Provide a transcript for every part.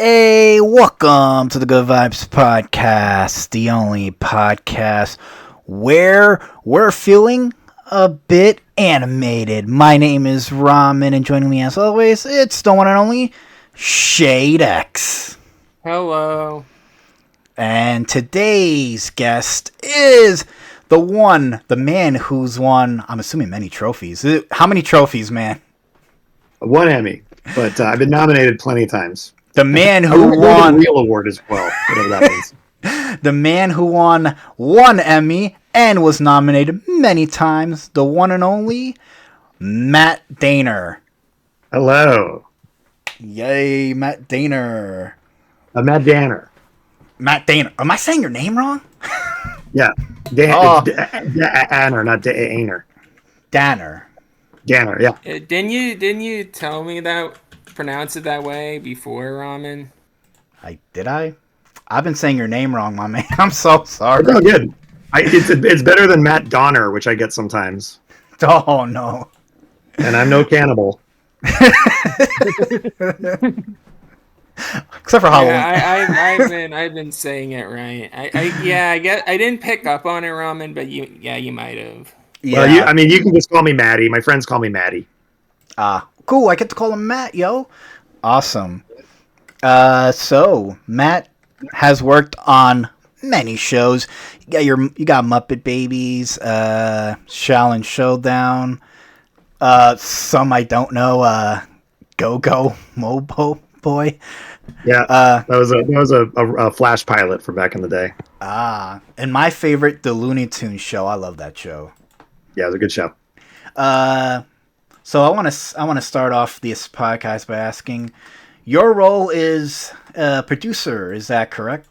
Hey, welcome to the Good Vibes Podcast, the only podcast where we're feeling a bit animated. My name is Ramen, and joining me as always, it's the one and only ShadeX. Hello. And today's guest is the man who's won, I'm assuming, many trophies. How many trophies, man? One Emmy, but I've been nominated plenty of times. The man who won a real award as well, whatever that means. The man who won one Emmy and was nominated many times, the one and only Matt Daner. Hello. Yay, Matt Daner. Matt Danner. Matt Daner. Am I saying your name wrong? Yeah. Danner, not Daner. Danner. Danner, yeah. Didn't you tell me that pronounce it that way before, Ramen? Did I? I've been saying your name wrong, my man. I'm so sorry. Oh, good. It's better than Matt Donner, which I get sometimes. Oh no. And I'm no cannibal. Except for Halloween. Yeah, I've been saying it right. I didn't pick up on it, Ramen, but you might have. Yeah. Well, you can just call me Maddie. My friends call me Maddie. Cool. I get to call him Matt, yo. Awesome. So Matt has worked on many shows. You got Muppet Babies, Xiaolin Showdown. Some I don't know. Go Mobo Boy. Yeah, that was a Flash pilot for back in the day. And my favorite, the Looney Tunes show. I love that show. Yeah, it was a good show. So I want to start off this podcast by asking, your role is producer. Is that correct?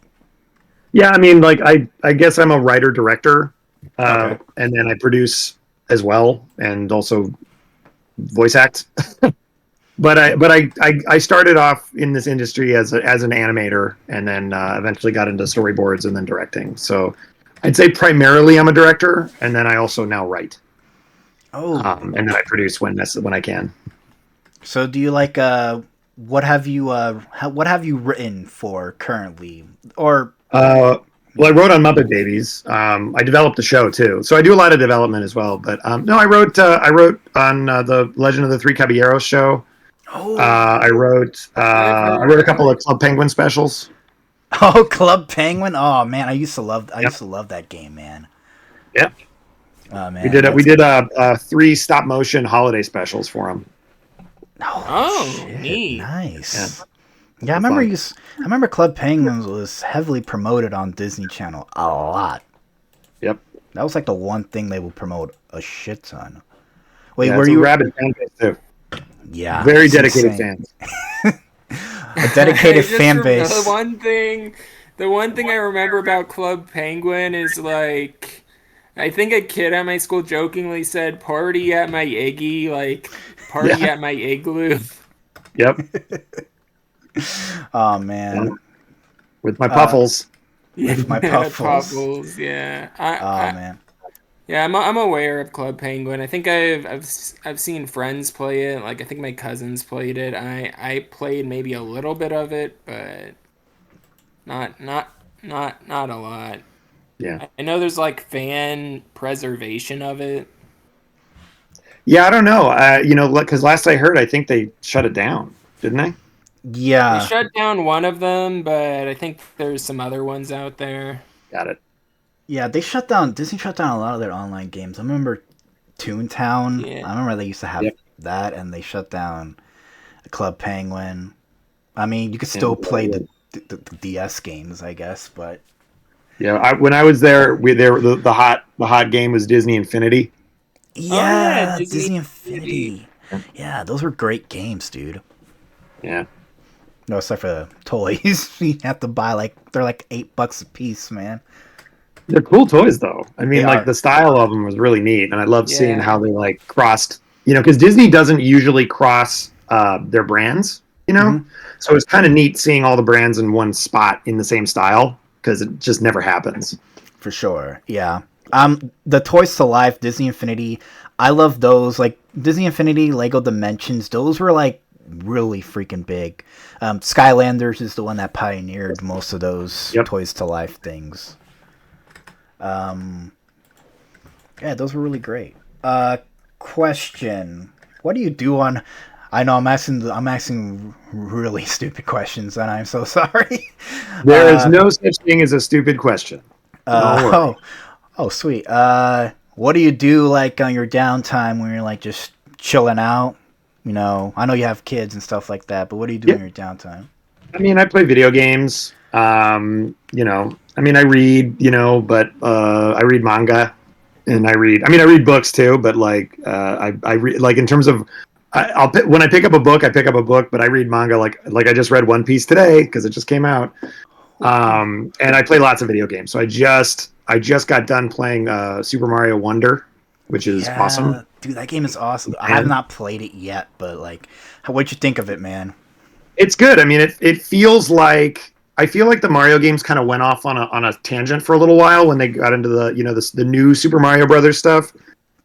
Yeah, I guess I'm a writer director, and then I produce as well, and also voice act. but I started off in this industry as an animator, and then eventually got into storyboards and then directing. So I'd say primarily I'm a director, and then I also now write. Oh, and then I produce when I can. So do you like what have you written for currently, or? Well, I wrote on Muppet Babies. I developed the show too, so I do a lot of development as well. But no, I wrote on the Legend of the Three Caballeros show. Oh, I wrote a couple of Club Penguin specials. Oh, Club Penguin. Oh man, I used to love that game, man. Yep. Oh man, We did 3 stop motion holiday specials for them. Oh, shit. Neat. Nice. Yeah, I remember Club Penguins was heavily promoted on Disney Channel a lot. Yep. That was like the one thing they would promote a shit ton. Wait, Yeah, were you rabid fan base too? Yeah, very dedicated fans. A dedicated fan base. The one thing I remember about Club Penguin is like, I think a kid at my school jokingly said, "Party at my Iggy," like party at my igloo. Yep. Oh man. With my puffles. With my puffles. Yeah. Man. Yeah, I'm aware of Club Penguin. I think I've seen friends play it. Like I think my cousins played it. I played maybe a little bit of it, but not a lot. Yeah. I know there's like fan preservation of it. Yeah, I don't know. Because last I heard, I think they shut it down, didn't they? Yeah. They shut down one of them, but I think there's some other ones out there. Got it. Yeah, Disney shut down a lot of their online games. I remember Toontown. Yeah. I remember they used to have that, and they shut down Club Penguin. I mean, you could still play the DS games, I guess, but yeah. When I was there, the hot game was Disney Infinity. Yeah, Disney Infinity. Yeah, those were great games, dude. Yeah. No, except for the toys. You have to buy they're like $8 a piece, man. They're cool toys, though. I mean, They are. The style of them was really neat, and I love seeing how they crossed. Because Disney doesn't usually cross their brands. Mm-hmm. So it's kind of neat seeing all the brands in one spot in the same style because it just never happens. For sure, yeah. The Toys to Life, Disney Infinity. I love those. Like Disney Infinity, Lego Dimensions. Those were like really freaking big. Skylanders is the one that pioneered most of those Yep. toys to life things. Yeah, those were really great. Question: what do you do on? I know I'm asking really stupid questions, and I'm so sorry. There is no such thing as a stupid question. Don't worry. Oh, sweet. What do you do like on your downtime when you're like just chilling out? You know, I know you have kids and stuff like that, but what do you do in your downtime? I mean, I play video games. You know, I mean, I read. You know, but I read manga, and I read. I mean, I read books too, but like I read like in terms of. When I pick up a book, I pick up a book, but I read manga like I just read One Piece today because it just came out. And I play lots of video games. So I just got done playing Super Mario Wonder, which is awesome. Dude, that game is awesome. I have not played it yet, but like, what'd you think of it, man? It's good. I mean, it feels like I feel like the Mario games kind of went off on a tangent for a little while when they got into the new Super Mario Brothers stuff,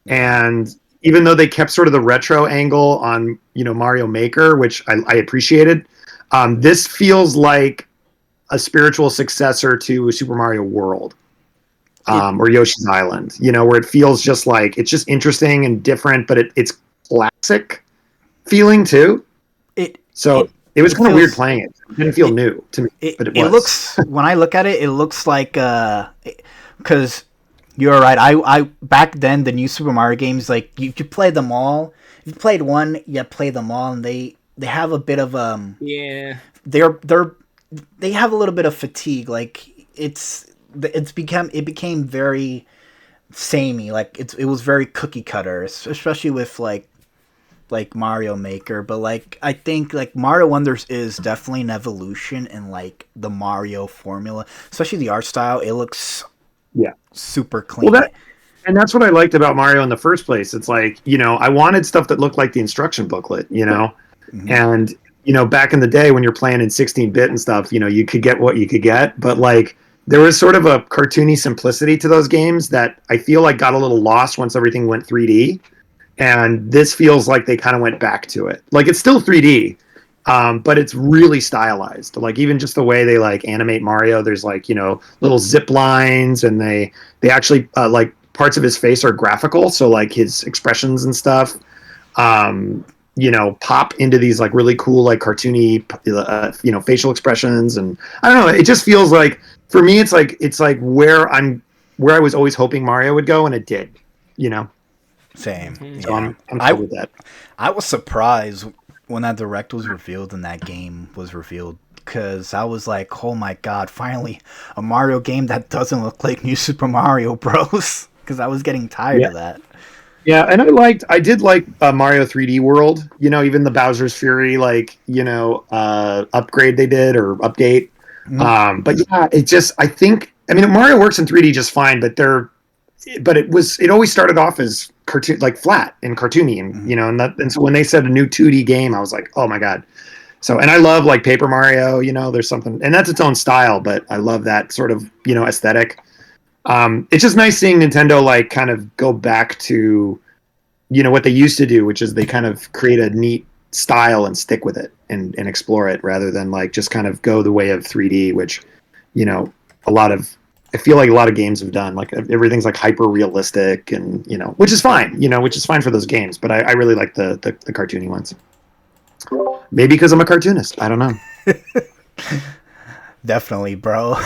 and even though they kept sort of the retro angle on Mario Maker, which I appreciated, this feels like a spiritual successor to Super Mario World. Or Yoshi's Island, where it feels just like it's just interesting and different, but it's classic feeling too. It was kind of weird playing it. It didn't feel new to me, but it was. It looks, when I look at it, it looks like because you're right. I back then the new Super Mario games, like you play them all. If you played one, you play them all, and they have a bit of they have a little bit of fatigue. Like it became very samey. Like it was very cookie cutter, especially with like Mario Maker. But like I think like Mario Wonders is definitely an evolution in like the Mario formula, especially the art style. It looks super clean. Well, that's what I liked about Mario in the first place. It's like, I wanted stuff that looked like the instruction booklet, Mm-hmm. And back in the day when you're playing in 16-bit and stuff, you could get what you could get, but like there was sort of a cartoony simplicity to those games that I feel like got a little lost once everything went 3D. And this feels like they kind of went back to it. Like it's still 3D, but it's really stylized. Like even just the way they like animate Mario, there's like, little zip lines, and they actually like parts of his face are graphical. So like his expressions and stuff, pop into these like really cool, like cartoony, facial expressions. And I don't know, it just feels like, for me, it's like where I was always hoping Mario would go, and it did, Same. So I'm cool with that. I was surprised when that direct was revealed and that game was revealed, because I was like, oh my god, finally a Mario game that doesn't look like New Super Mario Bros. Because I was getting tired of that. Yeah, and I did like Mario 3D World. Even the Bowser's Fury upgrade they did or update. Mm-hmm. But yeah, Mario works in 3D just fine, but it always started off as cartoon, like flat and cartoony, and Mm-hmm. and so when they said a new 2D game, I was like, oh my god. So, and I love like Paper Mario. There's something, and that's its own style, but I love that sort of aesthetic. It's just nice seeing Nintendo like kind of go back to what they used to do, which is they kind of create a neat style and stick with it and explore it, rather than like just kind of go the way of 3D, which I feel like a lot of games have done. Like everything's like hyper realistic, and which is fine, which is fine for those games. But I really like the cartoony ones. Maybe because I'm a cartoonist. I don't know. Definitely, bro.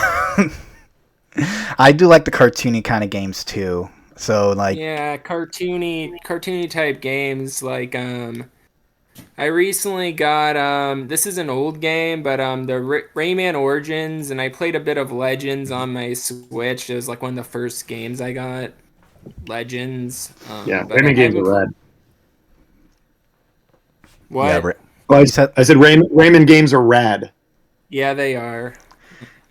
I do like the cartoony kind of games too. So like, yeah, cartoony type games. Like I recently got this is an old game, but the Rayman Origins, and I played a bit of Legends on my Switch. It was like one of the first games I got. Legends. Yeah, but Rayman games are rad. What? yeah, I said Rayman games are rad. Yeah, they are.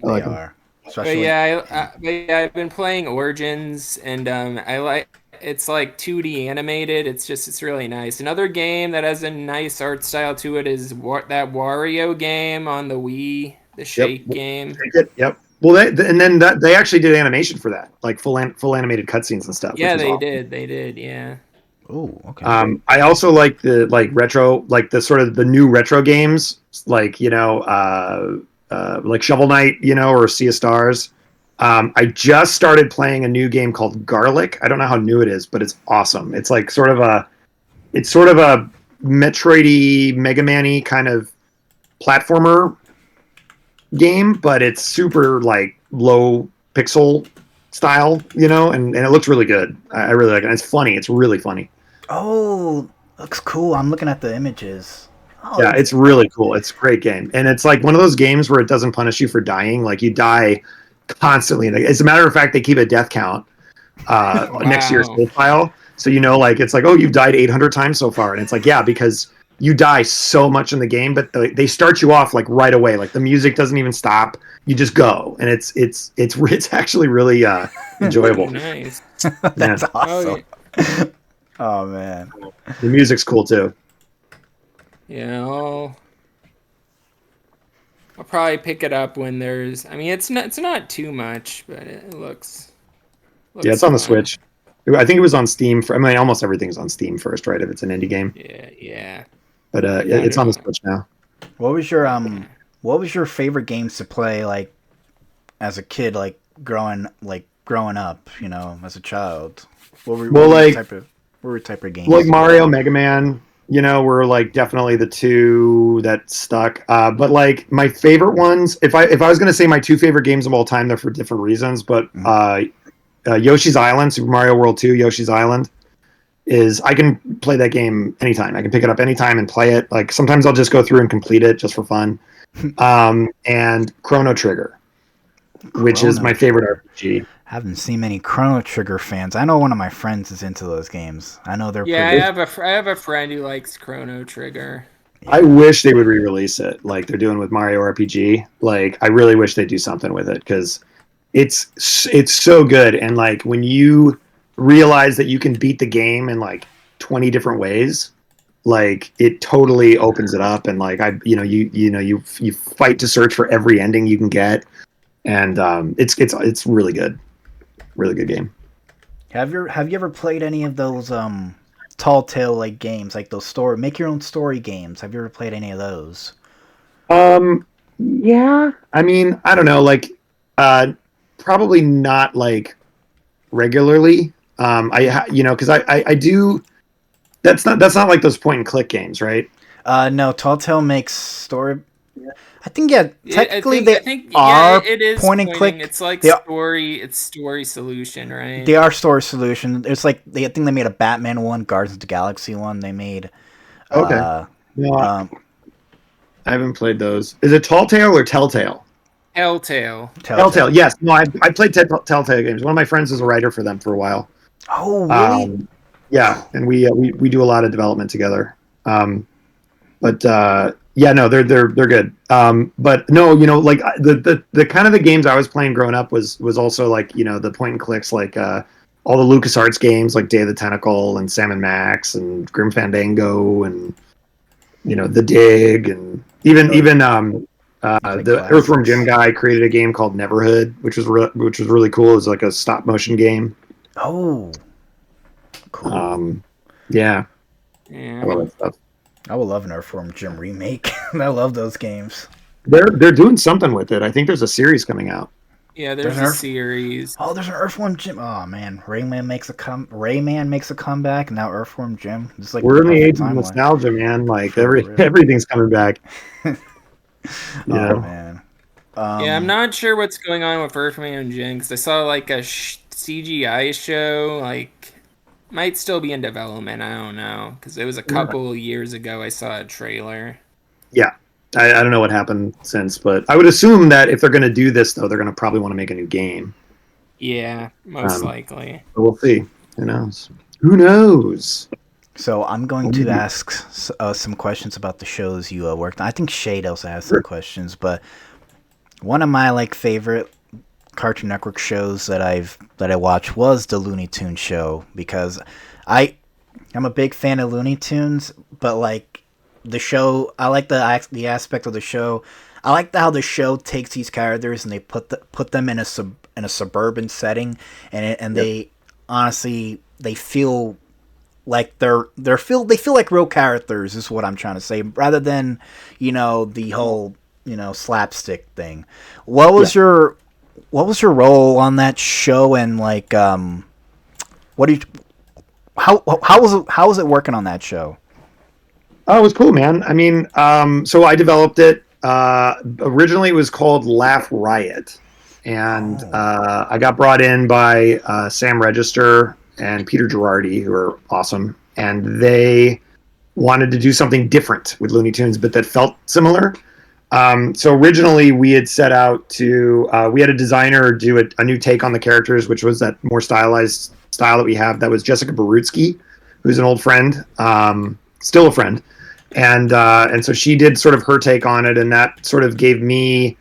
they are. But yeah, I've been playing Origins, and I like. It's like 2D animated. It's really nice. Another game that has a nice art style to it is that Wario game on the Wii, the Shake game. Yep. Well, they actually did animation for that, like full animated cutscenes and stuff. Yeah, which is they awesome. did. They did. Yeah. Oh, okay. I also like the retro, like the sort of the new retro games, like like Shovel Knight, or Sea of Stars. I just started playing a new game called Garlic. I don't know how new it is, but it's awesome. It's like sort of a Metroidy, Mega Man-y kind of platformer game, but it's super like low pixel style, and it looks really good. I really like it. And it's funny. It's really funny. Oh, looks cool. I'm looking at the images. Oh, Yeah, it's really cool. It's a great game. And it's like one of those games where it doesn't punish you for dying. Like you die constantly. As a matter of fact, they keep a death count next to your Wow. save file. So like it's like, oh, you've died 800 times so far. And it's like, yeah, because you die so much in the game, but they start you off like right away. Like the music doesn't even stop. You just go. And it's actually really enjoyable. Nice. that's Yeah. awesome. Oh, Oh man. The music's cool too. yeah. I'll probably pick it up when there's. I mean, it's not too much, but it Yeah, looks it's on the fun. Switch. I think it was on Steam. I mean, almost everything's on Steam first, right? If it's an indie game, Yeah. but I got it's it on the on. Switch now. What was your Yeah. what was your favorite games to play like as a kid, like growing up, as a child? Well, What were type of games like you Mario, played? Mega Man, were like definitely the two that stuck. But like my favorite ones, if I was gonna say my two favorite games of all time, they're for different reasons. But Mhm. Yoshi's Island, Super Mario World 2, Yoshi's Island is I can play that game anytime. I can pick it up anytime and play it. Like sometimes I'll just go through and complete it just for fun. And Chrono Trigger, which is Chrono my favorite Trigger. RPG. Haven't seen many Chrono Trigger fans. I know one of my friends is into those games. I know they're Yeah, pretty. I have a friend who likes Chrono Trigger. I Yeah. wish they would re-release it like they're doing with Mario RPG. Like I really wish they'd do something with it because it's so good. And like when you realize that you can beat the game in like 20 different ways, like it totally opens it up. And like you fight to search for every ending you can get, and it's really good game. Have you ever played any of those tall tale like games, like those story make your own story games? Have you ever played any of those? Yeah, I mean, I don't know, like uh, probably not like regularly. Because I do. That's not like those point and click games, right? No, tall tale makes story. I think yeah, Yeah, technically they I think yeah, are it is point and pointing. click. It's like They are, it's story solution, right? they are story solution. It's like I think they made a Batman one, Guardians of the Galaxy one. They made Okay. uh No, um I haven't played those. Is it Tall Tale or Telltale? Telltale. Telltale. Telltale. Yes. No, I played Telltale games. One of my friends is a writer for them for a while. Oh really? Um, yeah, and we do a lot of development together. But yeah, no, they're good. But no, like the kind of the games I was playing growing up was also like the point and clicks, like all the LucasArts games like Day of the Tentacle and Sam and Max and Grim Fandango and The Dig, and Like the Earthworm Jim classics. guy created a game called Neverhood, which was really cool. It was like a stop motion game. Oh, cool. Um, yeah, I love Yeah. that stuff. I would love an Earthworm Jim remake. I love those games. They're doing something with it. I think there's a series coming out. Yeah, There's there's an a Earth. series. Oh, there's an Earthworm Jim. Oh man, Rayman makes a comeback. And now Earthworm Jim. It's like the We're in the perfect age of timeline nostalgia, man. Like for real. everything's coming back. You Oh know. man. Yeah, I'm Um. not sure what's going on with Earthman and Jin because I saw like a CGI show. Like, might still be in development. I don't know because it was a Yeah. couple years ago. I saw a trailer. Yeah. I don't know what happened since, but I would assume that if they're going to do this, though, they're going to probably want to make a new game. Yeah, most Um, likely. but we'll see. Who knows? Who knows? So I'm going to ask some questions about the shows you worked on. I think Shade also has some Sure. questions, but one of my like favorite Cartoon Network shows that I watched was the Looney Tunes show because I I'm a big fan of Looney Tunes, but like the show, I like the aspect of the show. I like how the show takes these characters and they put them in a suburban setting, and Yep. they honestly they feel like they feel like real characters is what I'm trying to say, rather than the whole slapstick thing. What was your role on that show, and like what do you how was it working on that show? Oh, it was cool, man. I mean, so I developed it. Originally, it was called Laugh Riot, and I got brought in by Sam Register and Peter Girardi, who are awesome, and they wanted to do something different with Looney Tunes, but that felt similar. So originally, we had set out to we had a designer do a new take on the characters, which was that more stylized style that we have. That was Jessica Barutsky, who's an old friend, still a friend. And so she did sort of her take on it, and that sort of gave me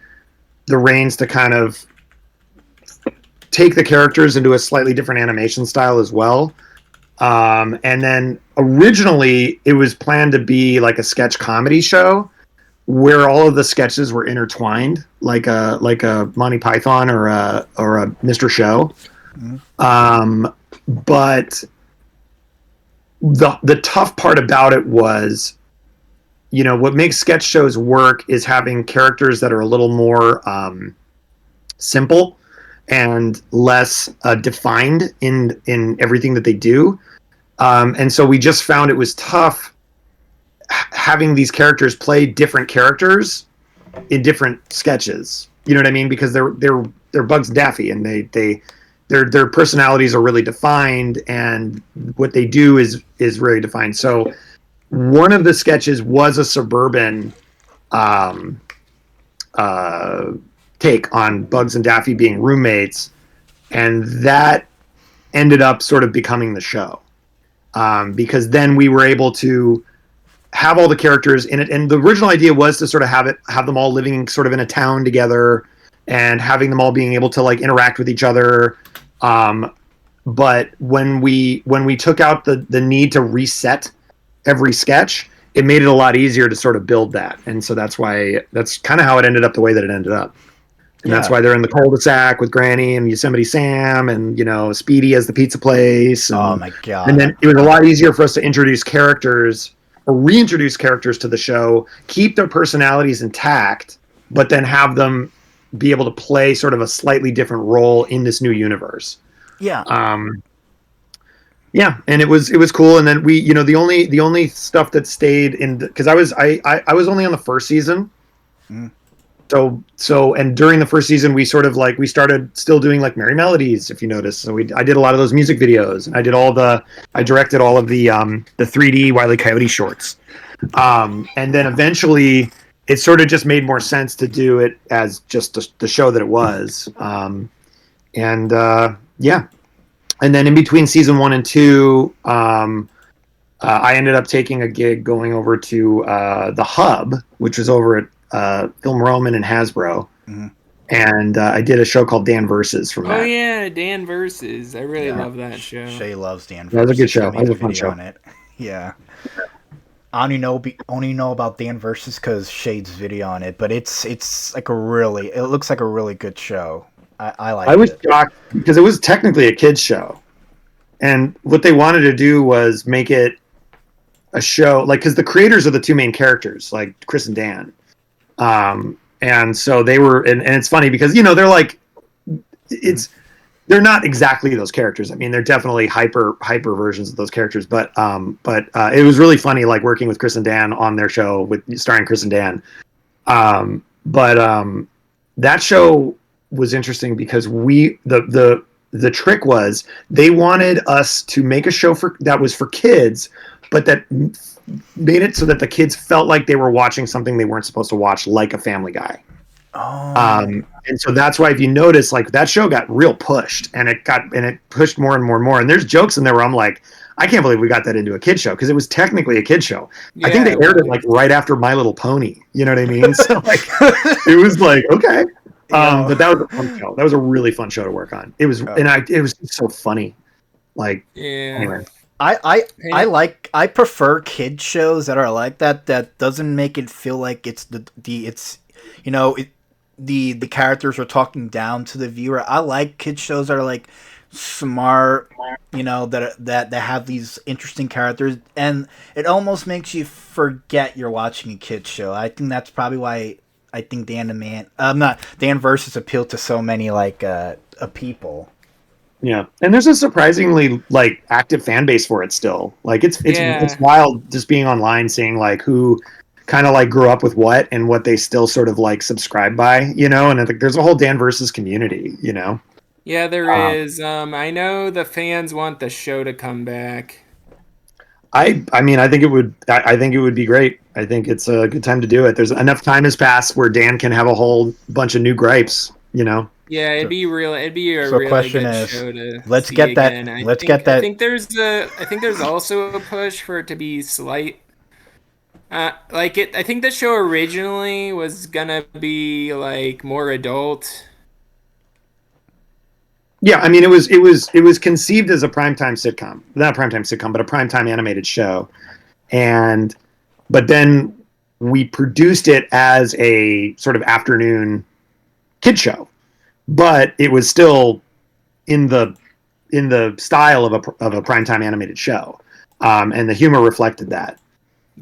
the reins to kind of take the characters into a slightly different animation style as well. And then originally it was planned to be like a sketch comedy show where all of the sketches were intertwined, like a Monty Python or a Mr. Show. But the tough part about it was, what makes sketch shows work is having characters that are a little more simple and less defined in everything that they do. And so we just found it was tough having these characters play different characters in different sketches. You know what I mean? Because they're Bugs and Daffy, and their personalities are really defined, and what they do is really defined. So one of the sketches was a suburban take on Bugs and Daffy being roommates, and that ended up sort of becoming the show, because then we were able to have all the characters in it. And the original idea was to sort of have them all living sort of in a town together, and having them all being able to like interact with each other. But when we took out the need to reset every sketch, it made it a lot easier to sort of build that. And so that's kind of how it ended up the way that it ended up. And that's why they're in the cul-de-sac with Granny and Yosemite Sam, and Speedy as the pizza place. And, oh my god. And then it was a lot easier for us to introduce characters or reintroduce characters to the show, keep their personalities intact, but then have them be able to play sort of a slightly different role in this new universe. Yeah. Yeah, and it was cool. And then we, the only stuff that stayed in, because I was only on the first season. So and during the first season, we sort of we started still doing like Merry Melodies, if you notice. So I did a lot of those music videos, and I directed all of the 3D Wile E. Coyote shorts. And then eventually it sort of just made more sense to do it as just the show that it was. Yeah. And then in between season 1 and 2, I ended up taking a gig going over to the Hub, which was over at Film Roman and Hasbro. Mm-hmm. And I did a show called Dan Versus from that. Oh, yeah, Dan Versus. I really love that show. Shay loves Dan Versus. That was a good show. That was a fun show. On it. Yeah. I only know about Dan Versus because Shade's video on it, but it's like it looks like a really good show. I was shocked because it was technically a kids show, and what they wanted to do was make it a show because the creators are the two main characters, like Chris and Dan, and so they were, and it's funny because they're like they're not exactly those characters. I mean, they're definitely hyper versions of those characters, but it was really funny working with Chris and Dan on their show starring Chris and Dan, that show was interesting because the trick was they wanted us to make a show that was for kids, but that made it so that the kids felt like they were watching something they weren't supposed to watch, like a Family Guy. And so that's why, if you notice, that show got real pushed, and it pushed more and more and more. And there's jokes in there where I'm like, I can't believe we got that into a kid show, because it was technically a kid show. Yeah, I think they aired it right after My Little Pony. You know what I mean? So it was okay. But that was a fun show. That was a really fun show to work on. It was, it was so funny. Anyway. I prefer kid shows that are like that. That doesn't make it feel like it's the characters are talking down to the viewer. I like kid shows that are smart, that have these interesting characters, and it almost makes you forget you're watching a kids show. I think that's probably why I think Dan versus appealed to so many people. Yeah, and there's a surprisingly like active fan base for it still. Like it's Yeah. wild just being online, seeing like who kind of like grew up with what and what they still sort of like subscribe by, and I think there's a whole Dan versus community. Yeah, there Um, is. I know the fans want the show to come back. I mean, I think it would be great. I think it's a good time to do it. There's enough time has passed where Dan can have a whole bunch of new gripes. Yeah, it'd be a So, really question good is, show to let's see get that. again. Let's get that. I think there's also a push for it to be slight. I think the show originally was gonna be like more adult. Yeah, I mean, it was conceived as a primetime sitcom, not a primetime sitcom, but a primetime animated show, and but then we produced it as a sort of afternoon kid show, but it was still in the style of a primetime animated show, and the humor reflected that.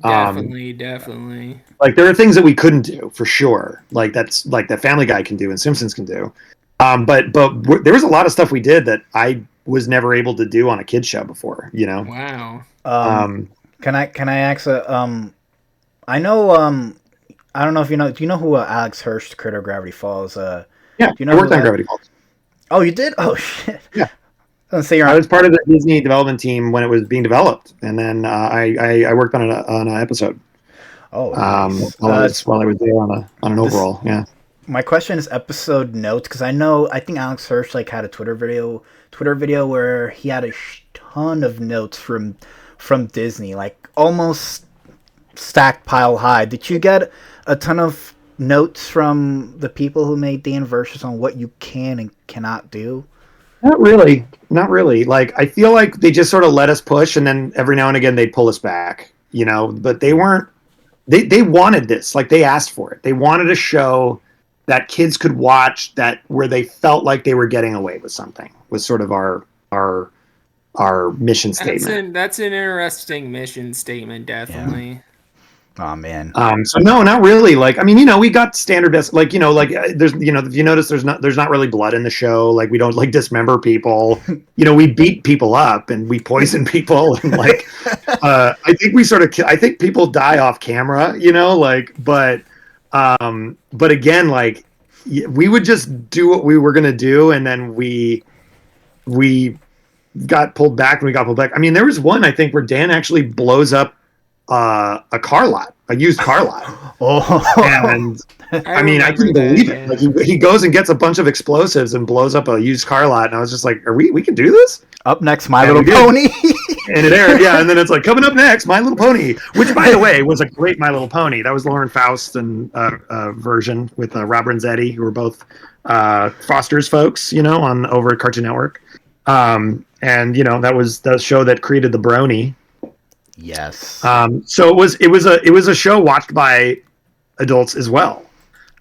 Definitely. Like there are things that we couldn't do for sure, like that's like that Family Guy can do and Simpsons can do, but there was a lot of stuff we did that I was never able to do on a kids show before. Wow. Um, Can I ask I know I don't know if you know. Do you know who Alex Hirsch, Critter Gravity Falls? Do yeah, you know I worked who on that? Gravity Falls. Oh, you did? Oh shit! Yeah. I was say you're I on. was part of the Disney development team when it was being developed, and then I worked on an episode Oh, nice. while I was there on an This overall. Yeah. My question is episode notes because I think Alex Hirsch had a Twitter video where he had a ton of notes from Disney, like almost stacked pile high. Did you get a ton of notes from the people who made Dan versus on what you can and cannot do? Not really. Not really. Like I feel like they just sort of let us push, and then every now and again they'd pull us back. But they weren't. They wanted this. Like they asked for it. They wanted a show that kids could watch that where they felt like they were getting away with something. Was sort of our mission statement. That's an interesting mission statement, Yeah. definitely. Oh man. So no, not really. Like, I mean, we got standard best. Like, there's, if you notice, there's not really blood in the show. Like, we don't like dismember people. We beat people up and we poison people, and like, I think people die off camera. But again, like, we would just do what we were gonna do, and then we got pulled back, and we got pulled back. I mean, there was one I think where Dan actually blows up a car lot, a used car lot. Oh. And I mean, I couldn't believe it. Like he goes and gets a bunch of explosives and blows up a used car lot, and I was just like, we can do this? Up next, My Little Pony. And it aired, yeah. And then it's like, coming up next, My Little Pony, which, by the way, was a great My Little Pony. That was Lauren Faust and version with Rob Renzetti, who were both Foster's folks, on over at Cartoon Network. And that was the show that created the Brony. Yes. So it was a show watched by adults as well.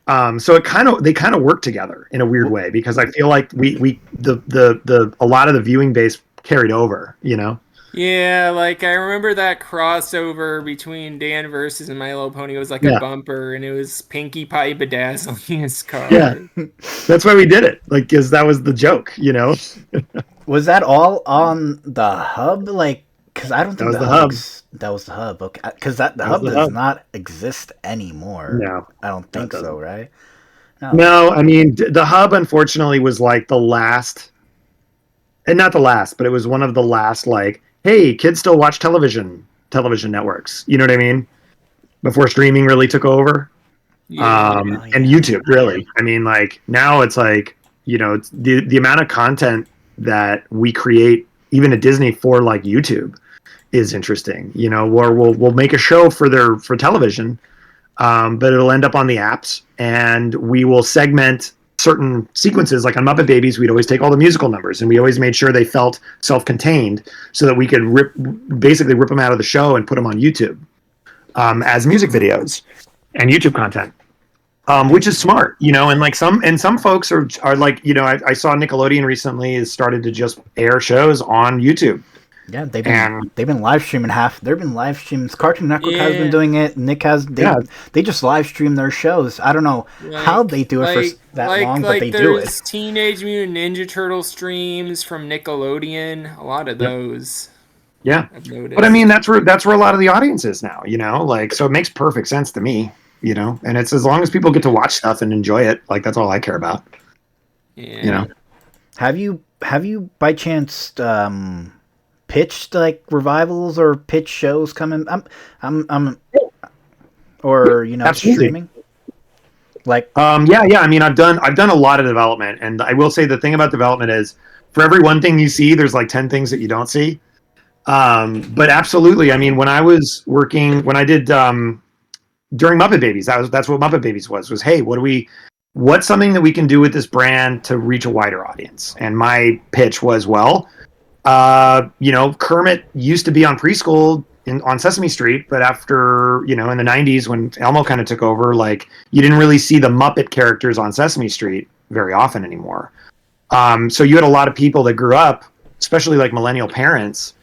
So they kind of work together in a weird way, because I feel like a lot of the viewing base carried over. Yeah, like I remember that crossover between Dan versus and My Little Pony. It was like a bumper, and it was Pinkie Pie bedazzling his car. Yeah, that's why we did it. Like, because that was the joke. Was that all on the hub? Like, because I don't think that was the hub. That was the hub. Okay, because the hub does not exist anymore. No, I don't think so. Right? No, I mean the hub unfortunately was like the last, and not the last, but it was one of the last. Like, hey, kids still watch television networks. You know what I mean? Before streaming really took over, and YouTube really. I mean, like now it's like it's the amount of content that we create, even at Disney, for like YouTube is interesting. Where we'll make a show for television, but it'll end up on the apps, and we will segment certain sequences. Like on Muppet Babies, we'd always take all the musical numbers, and we always made sure they felt self-contained, so that we could basically rip them out of the show and put them on YouTube as music videos and YouTube content. which is smart, and like some folks are like, I saw Nickelodeon recently has started to just air shows on YouTube. Yeah, And they've been live streaming They've been live streams. Cartoon Network has been Yeah, doing it. Nick has yeah, they just live stream their shows. I don't know how they do it for that long, but they do it. there's Teenage Mutant Ninja Turtle streams from Nickelodeon. A lot of yeah, those yeah. I've But I mean, noticed. that's where a lot of the audience is now, like, so it makes perfect sense to me, and it's as long as people get to watch stuff and enjoy it, like, that's all I care about, you Yeah. know. Have you by chance pitched like revivals or pitch shows coming? I'm or Absolutely. streaming like. Yeah. I mean, I've done a lot of development, and I will say the thing about development is for every one thing you see, there's like 10 things that you don't see. But absolutely, I mean, when I did during Muppet Babies, that's what Muppet Babies was hey, what's something that we can do with this brand to reach a wider audience? And my pitch was, well, Kermit used to be on preschool on Sesame Street, but after, in the 90s when Elmo kind of took over, like, you didn't really see the Muppet characters on Sesame Street very often anymore. So you had a lot of people that grew up, especially like millennial parents,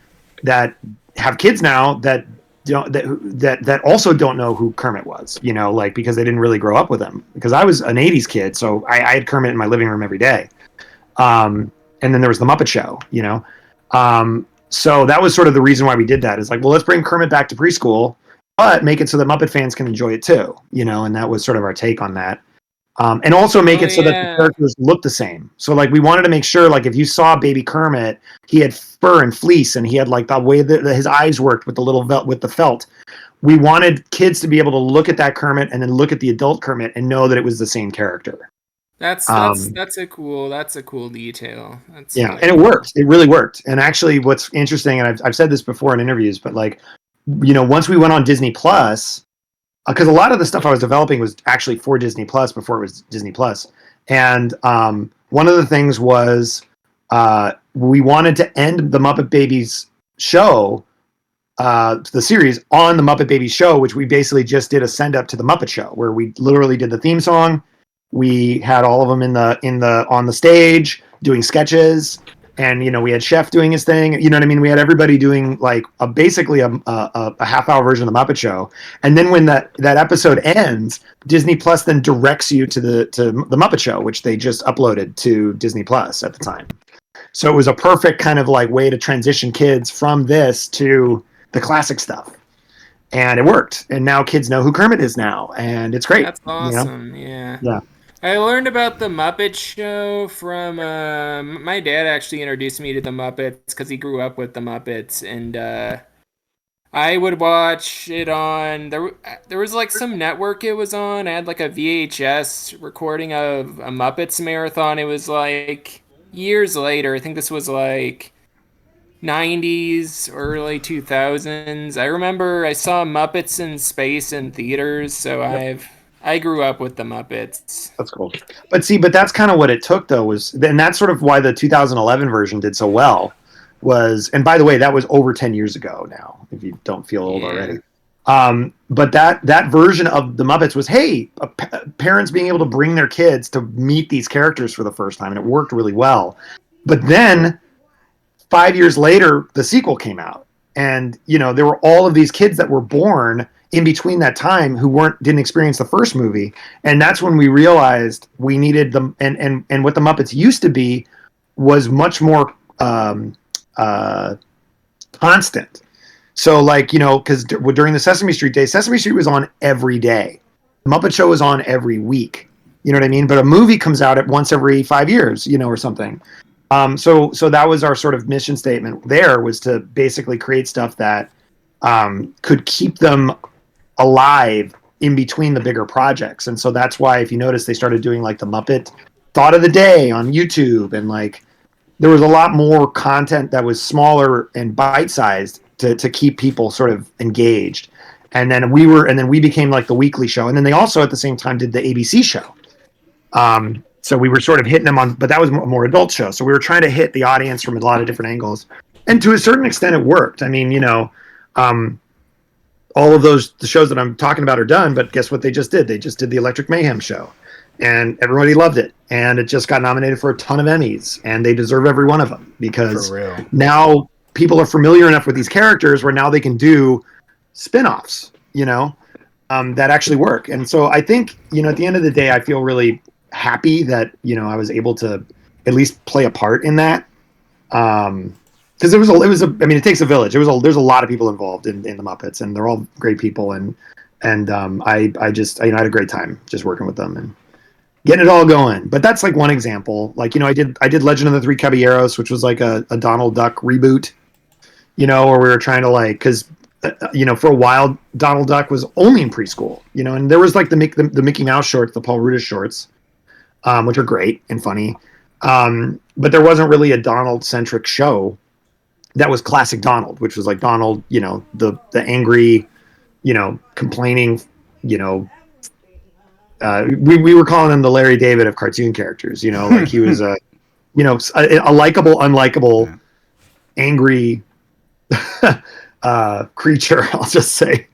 that have kids now that that also don't know who Kermit was, like, because they didn't really grow up with him. Because I was an 80s kid, so I had Kermit in my living room every day. And then there was the Muppet Show, so that was sort of the reason why we did that. Is like, well, let's bring Kermit back to preschool, but make it so that Muppet fans can enjoy it too, and that was sort of our take on that. And also make Oh it so that the yeah. characters look the same. So like we wanted to make sure, like, if you saw Baby Kermit, he had fur and fleece, and he had like the way that his eyes worked with the little with the felt. We wanted kids to be able to look at that Kermit and then look at the adult Kermit and know that it was the same character. Um, That's a cool detail. That's yeah, really and it cool. worked. It really worked. And actually, what's interesting, and I've said this before in interviews, but like, once we went on Disney Plus, because a lot of the stuff I was developing was actually for Disney Plus before it was Disney Plus. And one of the things was we wanted to end the Muppet Babies show, the series, on the Muppet Babies show, which we basically just did a send up to the Muppet Show, where we literally did the theme song. We had all of them on the stage doing sketches, and we had Chef doing his thing. You know what I mean? We had everybody doing like basically a half-hour version of the Muppet Show. And then when that episode ends, Disney Plus then directs you to the Muppet Show, which they just uploaded to Disney Plus at the time. So it was a perfect kind of like way to transition kids from this to the classic stuff. And it worked. And now kids know who Kermit is now, and it's great. That's awesome. Yeah. Yeah. I learned about the Muppet Show from my dad. Actually introduced me to the Muppets because he grew up with the Muppets, and I would watch it on there. There was like some network it was on. I had like a VHS recording of a Muppets marathon. It was like years later. I think this was like 90s, early 2000s. I remember I saw Muppets in Space in theaters, so I grew up with the Muppets. That's cool. But that's kind of what it took, though, and that's sort of why the 2011 version did so well. And by the way, that was over 10 years ago now, if you don't feel old Yeah. already. But that version of the Muppets was, hey, parents being able to bring their kids to meet these characters for the first time, and it worked really well. But then 5 years later, the sequel came out, and there were all of these kids that were born in between that time who didn't experience the first movie, and that's when we realized we needed them. And what the Muppets used to be was much more constant. So, like, because during the Sesame Street days, Sesame Street was on every day. The Muppet Show was on every week. You know what I mean? But a movie comes out at once every 5 years, or something. So that was our sort of mission statement. There was to basically create stuff that could keep them alive in between the bigger projects. And so that's why, if you notice, they started doing like the Muppet Thought of the Day on YouTube, and like there was a lot more content that was smaller and bite-sized to keep people sort of engaged. And then we became like the weekly show. And then they also at the same time did the ABC show. So we were sort of hitting them on, but that was a more adult show. So we were trying to hit the audience from a lot of different angles. And to a certain extent, it worked. I mean, all of the shows that I'm talking about are done, but guess what they just did? They just did the Electric Mayhem show, and everybody loved it, and it just got nominated for a ton of Emmys, and they deserve every one of them because For real. now people are familiar enough with these characters where now they can do spin-offs, that actually work. And so I think, at the end of the day, I feel really happy that, I was able to at least play a part in that. Because it takes a village. There's a lot of people involved in the Muppets, and they're all great people. And I had a great time just working with them and getting it all going. But that's like one example. Like, I did Legend of the Three Caballeros, which was like a Donald Duck reboot, where we were trying to because for a while Donald Duck was only in preschool, and there was like the Mickey Mouse shorts, the Paul Rudish shorts, which are great and funny. But there wasn't really a Donald centric show that was classic Donald, which was like Donald, the angry, complaining, we were calling him the Larry David of cartoon characters, like he was a likable, unlikable, angry creature, I'll just say.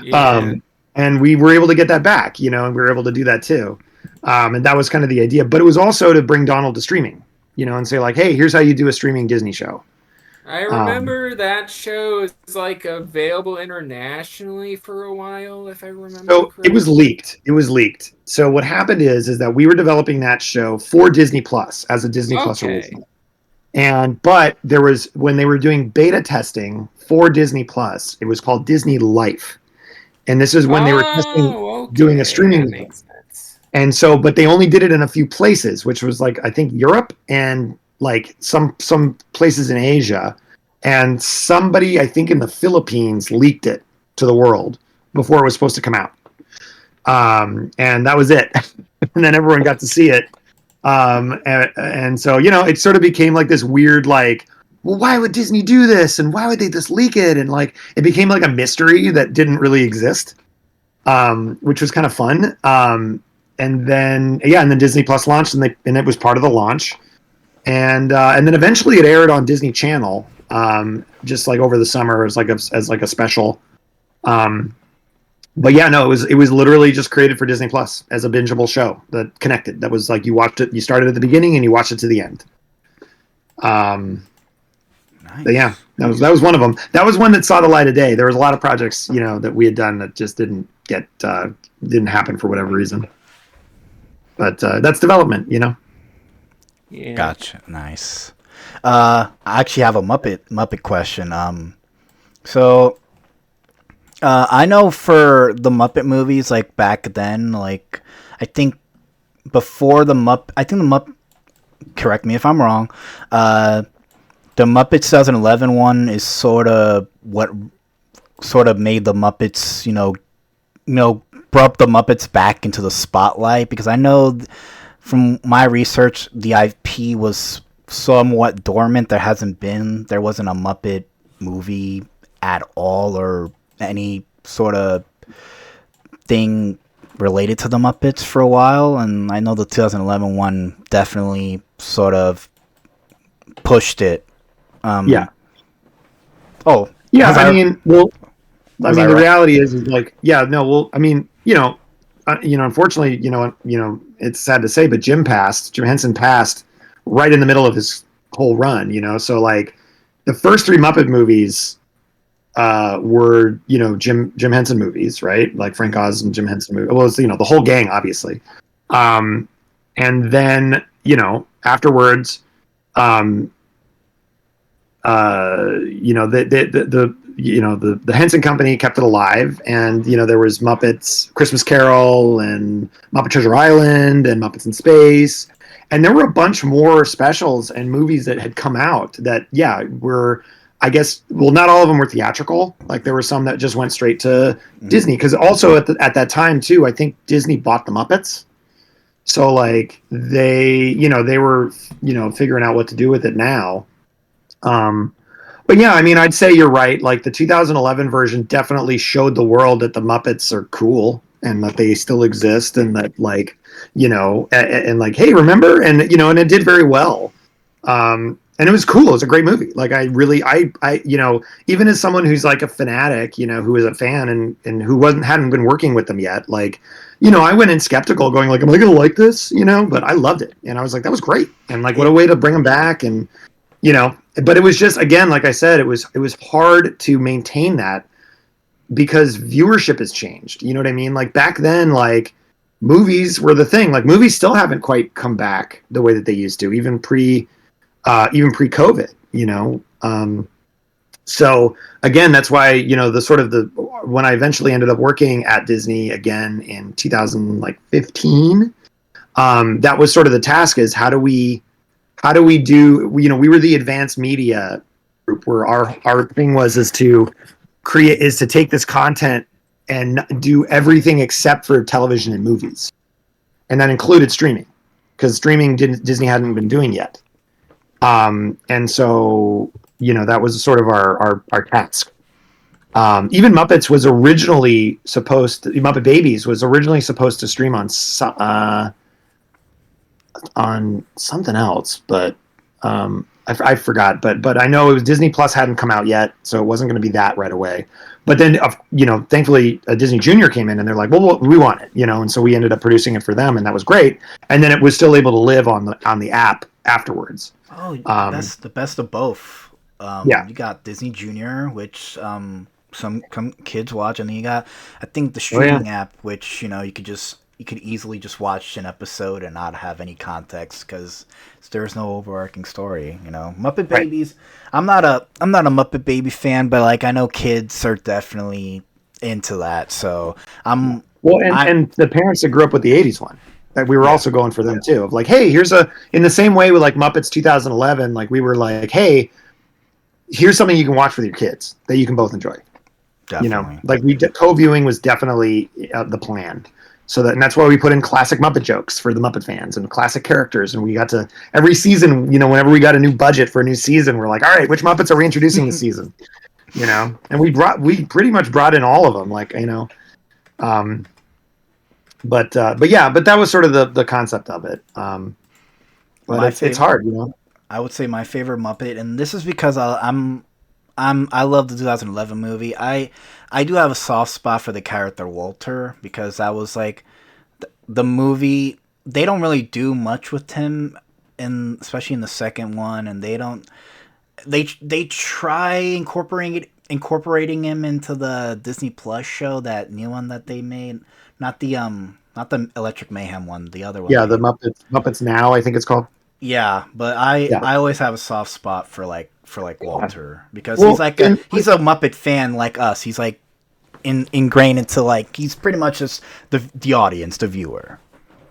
Yeah. And we were able to get that back, and we were able to do that too. And that was kind of the idea, but it was also to bring Donald to streaming, and say like, hey, here's how you do a streaming Disney show. I remember that show is like available internationally for a while, if I remember correctly. It was leaked. So what happened is that we were developing that show for Disney Plus as a Disney Plus original. But there was, when they were doing beta testing for Disney Plus, it was called Disney Life. And this is when they were testing doing a streaming. That makes sense. And so, but they only did it in a few places, which was like, I think Europe and like some places in Asia, and somebody, I think in the Philippines, leaked it to the world before it was supposed to come out. And that was it. And then everyone got to see it. And so, it sort of became like this weird, like, well, why would Disney do this? And why would they just leak it? And like, it became like a mystery that didn't really exist, which was kind of fun. And then Disney Plus launched, and it was part of the launch. And then eventually it aired on Disney Channel, just like over the summer as like a special. But yeah, no, it was literally just created for Disney Plus as a bingeable show that connected. That was like, you watched it, you started at the beginning and you watched it to the end. Nice. But yeah, that was one of them. That was one that saw the light of day. There was a lot of projects, that we had done that just didn't happen for whatever reason. But that's development, Yeah. Gotcha. Nice. I actually have a Muppet question. So I know for the Muppet movies, like back then, like I think before the Muppet, correct me if I'm wrong, the Muppets 2011 one is sort of what sort of made the Muppets, brought the Muppets back into the spotlight, because I know from my research, the IP was somewhat dormant. There wasn't a Muppet movie at all, or any sort of thing related to the Muppets for a while. And I know the 2011 one definitely sort of pushed it. Yeah. Oh. Yeah, the right? reality is like, yeah, no, well, unfortunately, it's sad to say, but Jim Henson passed right in the middle of his whole run, so like the first three Muppet movies were, Jim Henson movies, right? Like Frank Oz and Jim Henson movies. Well, it's, the whole gang, obviously. And then, afterwards, the Henson Company kept it alive, and there was Muppets Christmas Carol and Muppet Treasure Island and Muppets in Space, and there were a bunch more specials and movies that had come out that were, I guess, well, not all of them were theatrical. Like there were some that just went straight to Disney, because also at that time too, I think Disney bought the Muppets, so like they were figuring out what to do with it now. But yeah, I'd say you're right. Like the 2011 version definitely showed the world that the Muppets are cool and that they still exist, and that like, and like, hey, remember? And, and it did very well. And and it was cool. It was a great movie. Like I really, you know, even as someone who's like a fanatic, you know, who is a fan and who hadn't been working with them yet, like, you know, I went in skeptical, going like, am I going to like this? You know, but I loved it, and I was like, that was great, and like, what a way to bring them back, and you know, but it was just, again, like I said, it was hard to maintain that because viewership has changed. You know what I mean? Like back then, like movies were the thing. Like movies still haven't quite come back the way that they used to, even pre-COVID, you know. So again, that's why, you know, when I eventually ended up working at Disney again in 2015, that was sort of the task, is how do we do, you know, we were the advanced media group, where our thing is to take this content and do everything except for television and movies, and that included streaming, because streaming Disney hadn't been doing yet. And so, you know, that was sort of our task. Even Muppet Babies was originally supposed to stream on something else, but I forgot. But I know it was Disney Plus hadn't come out yet, so it wasn't going to be that right away. But then, you know, thankfully, Disney Junior came in, and they're like, well, we want it, you know, and so we ended up producing it for them, and that was great. And then it was still able to live on the app afterwards. Oh, that's the best of both. Yeah. You got Disney Junior, which some kids watch, and then you got, I think, the streaming app, which, you know, you could easily just watch an episode and not have any context because there's no overarching story. You know, Muppet Babies. I'm not a Muppet Baby fan, but like I know kids are definitely into that. So and the parents that grew up with the '80s one, that we were also going for them too. Of like, hey, in the same way with like Muppets 2011, like we were like, hey, here's something you can watch with your kids that you can both enjoy. Definitely. You know, like co-viewing was definitely the plan. So and that's why we put in classic Muppet jokes for the Muppet fans and classic characters. And we got to, every season, you know, whenever we got a new budget for a new season, we're like, all right, which Muppets are we introducing this season? You know, and we pretty much brought in all of them, like, you know, but that was sort of the concept of it. But it's hard, you know. I would say my favorite Muppet, and this is because I love the 2011 movie. I do have a soft spot for the character Walter, because that was like the movie. They don't really do much with him, especially in the second one, and they try incorporating him into the Disney Plus show, that new one that they made, not the Electric Mayhem one, the other one. Yeah, the Muppets Now, I think it's called. Yeah, but I always have a soft spot for Walter, because he's a Muppet fan like us. He's like ingrained into, like, he's pretty much just the audience, the viewer.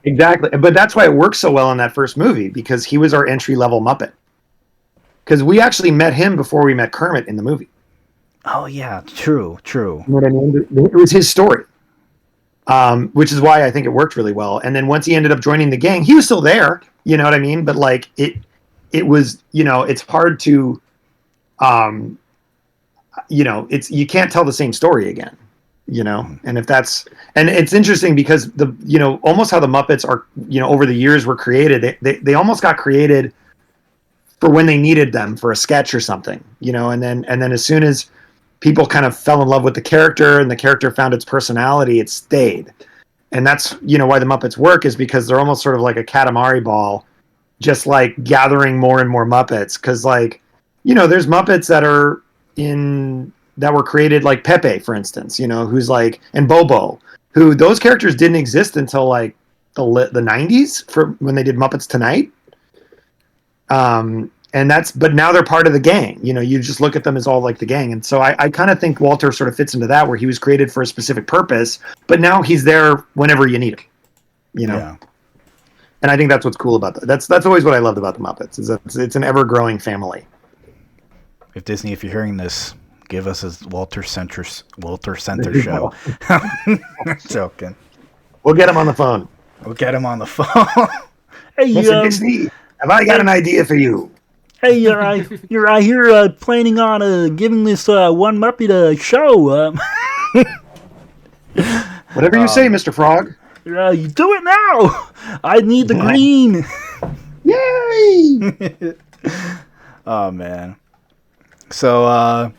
Exactly, but that's why it works so well in that first movie, because he was our entry level Muppet. Because we actually met him before we met Kermit in the movie. Oh yeah, true. You know what I mean? It was his story, which is why I think it worked really well. And then once he ended up joining the gang, he was still there. You know what I mean? But like it was, you know, it's hard to, you know, you can't tell the same story again, you know? And it's interesting because you know, almost how the Muppets are, you know, over the years were created, they almost got created for when they needed them for a sketch or something, you know? And then as soon as people kind of fell in love with the character and the character found its personality, it stayed. And that's, you know, why the Muppets work, is because they're almost sort of like a Katamari ball, just like gathering more and more Muppets. Because, like, you know, there's Muppets that were created, like Pepe, for instance, you know, who's like, and Bobo, who those characters didn't exist until like the 90s for when they did Muppets Tonight. But now they're part of the gang. You know, you just look at them as all like the gang. And so I kind of think Walter sort of fits into that, where he was created for a specific purpose, but now he's there whenever you need him, you know? Yeah. And I think that's what's cool about that. That's always what I loved about the Muppets, is that it's an ever-growing family. If Disney, if you're hearing this, give us a Walter Center show. Joking. We'll get him on the phone. Hey, Mr. Disney, have I got an idea for you? Hey, you're out here planning on giving this one Muppet a show. Whatever you say, Mr. Frog. You do it now. I need the green. Yay! Oh man. So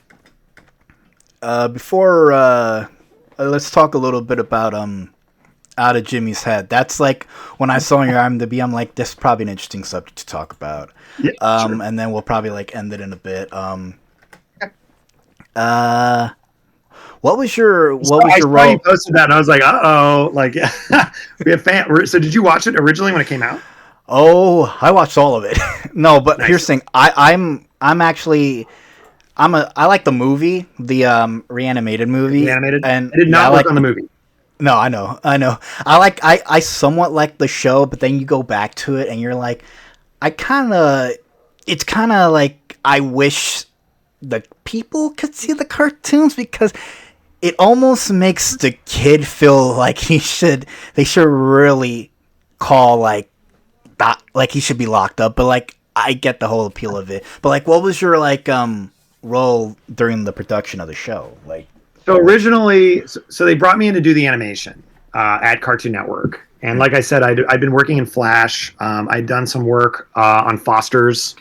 before let's talk a little bit about Out of Jimmy's Head. That's like when I saw your IMDb, I'm like, this is probably an interesting subject to talk about. Yeah, sure. And then we'll probably like end it in a bit. Uh, what was your I saw role? you posted that, and I was like, like we have fan. So did you watch it originally when it came out? Oh, I watched all of it. No, but Nice. here's the thing. I'm actually I like the movie, the reanimated movie. Animated. And I did not I work like on the movie. No, I know. I somewhat like the show, but then you go back to it and you're like, it's kind of like I wish the people could see the cartoons because it almost makes the kid feel like they should really call like that, like he should be locked up. But like, I get the whole appeal of it. But like, what was your like role during the production of the show? Like, So originally, so they brought me in to do the animation at Cartoon Network, and like I said, I'd been working in Flash. I'd done some work on Foster's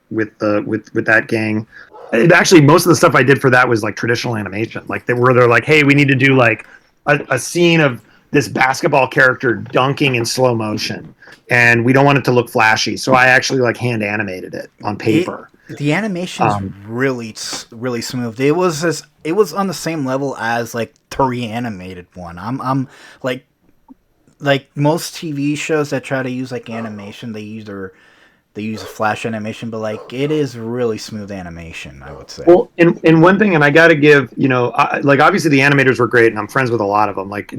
with that gang. It actually, most of the stuff I did for that was like traditional animation, like they're like, hey, we need to do like a scene of this basketball character dunking in slow motion, and we don't want it to look flashy, so I actually like hand animated it on paper. the animation's really smooth. It was on the same level as like the reanimated one. I'm like most TV shows that try to use like animation, they use a flash animation, but like it is really smooth animation, I would say. Well, and one thing, and I got to give, like obviously the animators were great, and I'm friends with a lot of them. Like I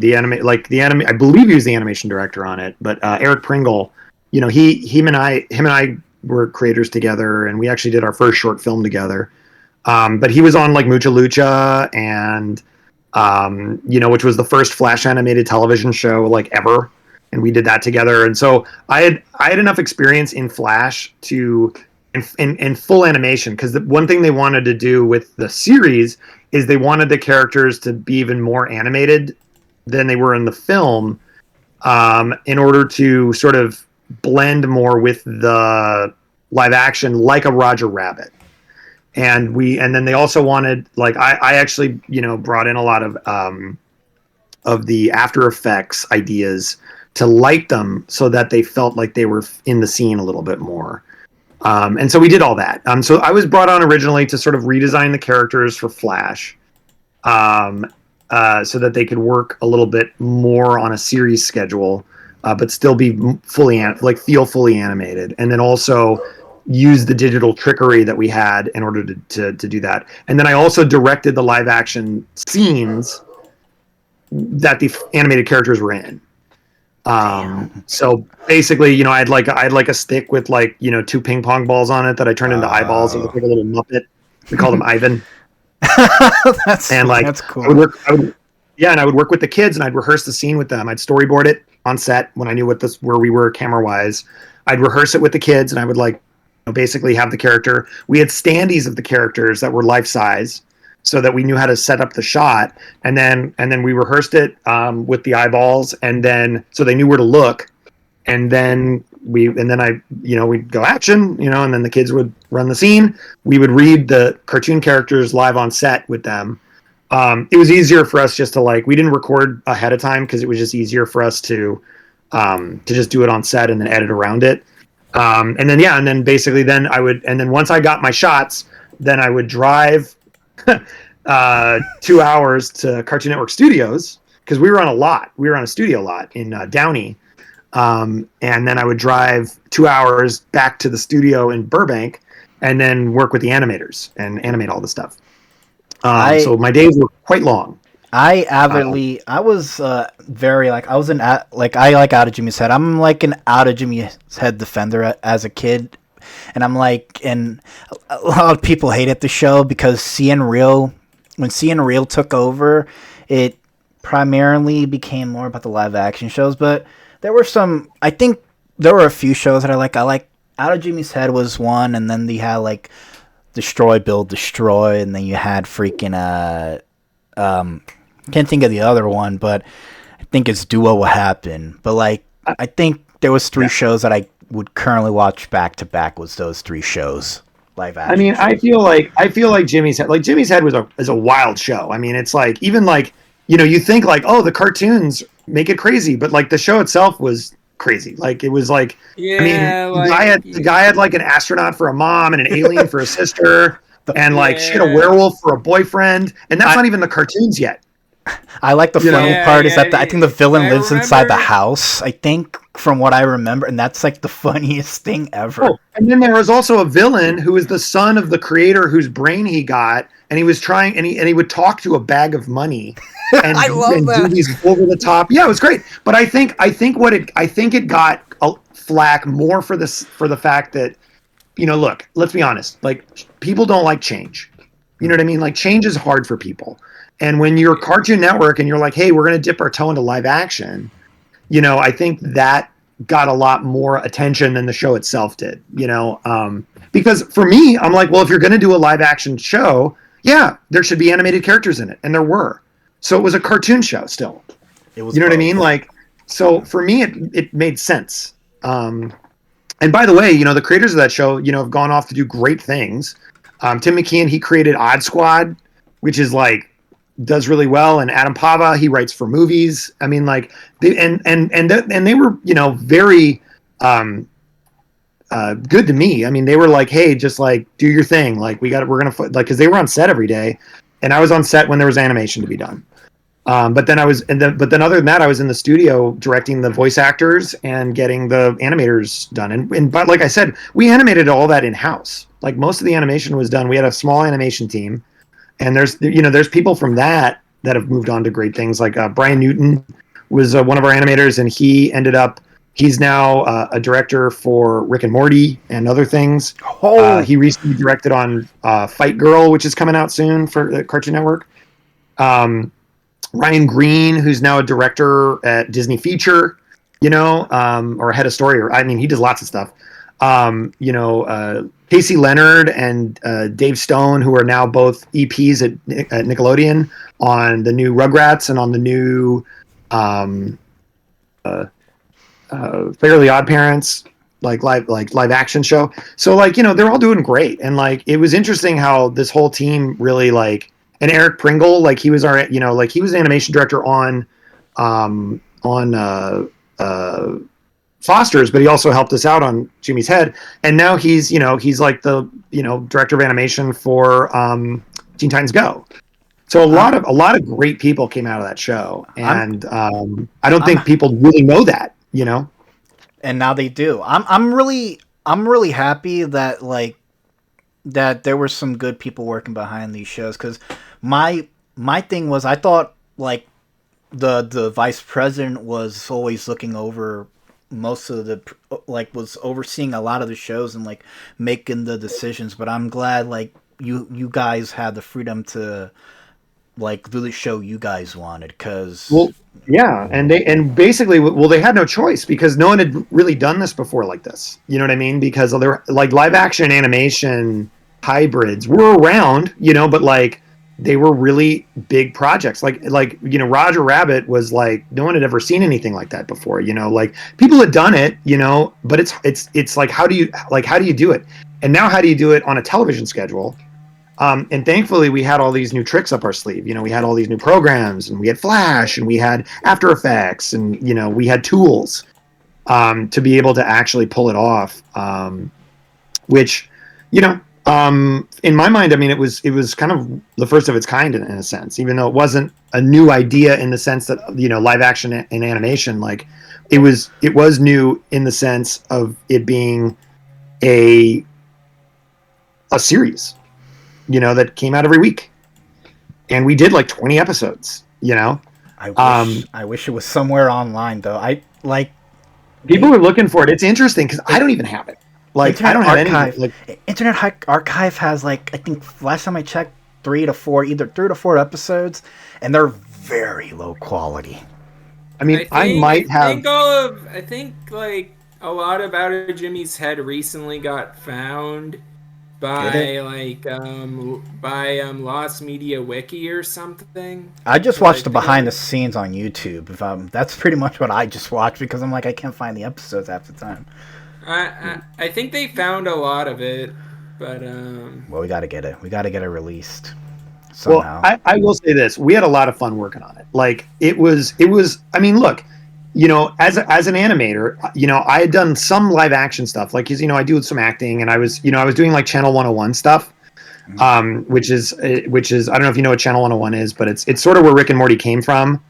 believe he was the animation director on it, but Eric Pringle, him and I were creators together, and we actually did our first short film together. But he was on like Mucha Lucha, and which was the first Flash animated television show like ever, and we did that together. And so I had enough experience in Flash to in full animation, because the one thing they wanted to do with the series is they wanted the characters to be even more animated than they were in the film, in order to sort of blend more with the live action, like a Roger Rabbit. And then they also wanted, like, I actually brought in a lot of the After Effects ideas to light them so that they felt like they were in the scene a little bit more. And so we did all that. So I was brought on originally to sort of redesign the characters for Flash, so that they could work a little bit more on a series schedule, but still be feel fully animated, and then also use the digital trickery that we had in order to do that. And then I also directed the live action scenes that the animated characters were in. So basically, I had like a stick with like, 2 ping pong balls on it that I turned into eyeballs. It looked like a little Muppet. We called him Ivan. That's cool. I would work with the kids, and I'd rehearse the scene with them. I'd storyboard it on set when I knew where we were camera wise. I'd rehearse it with the kids, and I would like basically have the character. We had standees of the characters that were life size, so that we knew how to set up the shot, and then we rehearsed it with the eyeballs, and then so they knew where to look, and then we'd go action, and then the kids would run the scene. We would read the cartoon characters live on set with them. It was easier for us just to we didn't record ahead of time, because it was just easier for us to just do it on set and then edit around it. And then basically once I got my shots, then I would drive 2 hours to Cartoon Network Studios, because we were on a studio lot in Downey. And then I would drive 2 hours back to the studio in Burbank, and then work with the animators and animate all the stuff. So my days were quite long. I was very I was I like Out of Jimmy's Head. I'm like an Out of Jimmy's Head defender as a kid, and and a lot of people hated the show because when CN Real took over, it primarily became more about the live action shows. But there were a few shows that I like. I like Out of Jimmy's Head was one, and then they had Destroy, Build, Destroy, and then you had freaking can't think of the other one, but I think it's Do What Will Happen. But I think there was 3 shows that I would currently watch back to back. Was those 3 shows? live I action. mean, shows. I feel like Jimmy's Head is a wild show. I mean, it's like even like you think like, oh, the cartoons make it crazy, but like the show itself was crazy. Like it was like, I mean, Yeah, the guy had like an astronaut for a mom and an alien for a sister, and like she had a Yeah. werewolf for a boyfriend, and that's not even the cartoons yet. I like the funny Yeah, part is yeah, that I think the villain I lives inside the remember- house. I think from what I remember, and that's like the funniest thing ever. Oh, and then there was also a villain who is the son of the creator whose brain he got, and he was trying, and he would talk to a bag of money, and, I love and that. do these over the top. Yeah, it was great. But I think it got a flack more for the fact that look, let's be honest, like people don't like change. You know what I mean? Like change is hard for people, and when you're Cartoon Network and you're like, hey, we're going to dip our toe into live action, I think that got a lot more attention than the show itself did, because for me, I'm like, well, if you're going to do a live action show, yeah, there should be animated characters in it. And there were. So it was a cartoon show still. It was you know what I both. mean? Like, so for me, it made sense. And by the way, the creators of that show, have gone off to do great things. Tim McKeon, he created Odd Squad, which is like, does really well, and Adam Pava, he writes for movies. I mean, like, they were, very good to me. I mean, they were like, hey, just like do your thing. Like we're gonna like, because they were on set every day, and I was on set when there was animation to be done. But then other than that, I was in the studio directing the voice actors and getting the animators done. But like I said, we animated all that in house. Like most of the animation was done. We had a small animation team. And there's people from that have moved on to great things. Like Brian Newton was one of our animators, and he's now a director for Rick and Morty and other things. Oh. He recently directed on Fight Girl, which is coming out soon for Cartoon Network. Ryan Green, who's now a director at Disney Feature, or head of story, or I mean, he does lots of stuff. Casey Leonard and Dave Stone, who are now both EPs at Nickelodeon on the new Rugrats and on the new Fairly Odd Parents, like live action show. So like they're all doing great, and like it was interesting how this whole team really like. And Eric Pringle, like he was he was an animation director on Foster's, but he also helped us out on Jimmy's Head, and now he's like the director of animation for Teen Titans Go. So a lot of great people came out of that show, and I don't think people really know that, And now they do. I'm really happy that that there were some good people working behind these shows, because my thing was I thought like the vice president was always looking over most of the was overseeing a lot of the shows and like making the decisions, but I'm glad like you guys had the freedom to like do the show you guys wanted, because yeah, and basically they had no choice because no one had really done this before like this, you know what I mean, because they're like live action animation hybrids were around, but like they were really big projects. Like Roger Rabbit was like no one had ever seen anything like that before. Like people had done it, but it's like how do you do it? And now how do you do it on a television schedule? And thankfully we had all these new tricks up our sleeve. We had all these new programs, and we had Flash, and we had After Effects, and we had tools to be able to actually pull it off. Which in my mind, I mean, it was kind of the first of its kind in a sense, even though it wasn't a new idea in the sense that live action and animation, like it was new in the sense of it being a series, that came out every week, and we did like 20 episodes. I wish it was somewhere online though. People were looking for it. It's interesting because I don't even have it. Like I don't have any. Internet Archive has I think last time I checked 3 to 4 episodes, and they're very low quality. I mean, I think like a lot about Jimmy's Head recently got found by Lost Media Wiki or something. I just watched the behind the scenes on YouTube. That's pretty much what I just watched, because I'm like, I can't find the episodes half the time. I think they found a lot of it. But Well, we gotta get it. We gotta get it released Well, somehow. I will say this: we had a lot of fun working on it. Like it was. I mean, look, as an animator, I had done some live action stuff. Like, I do some acting, and I was doing like Channel 101 stuff, which is I don't know if you know what Channel 101 is, but it's sort of where Rick and Morty came from.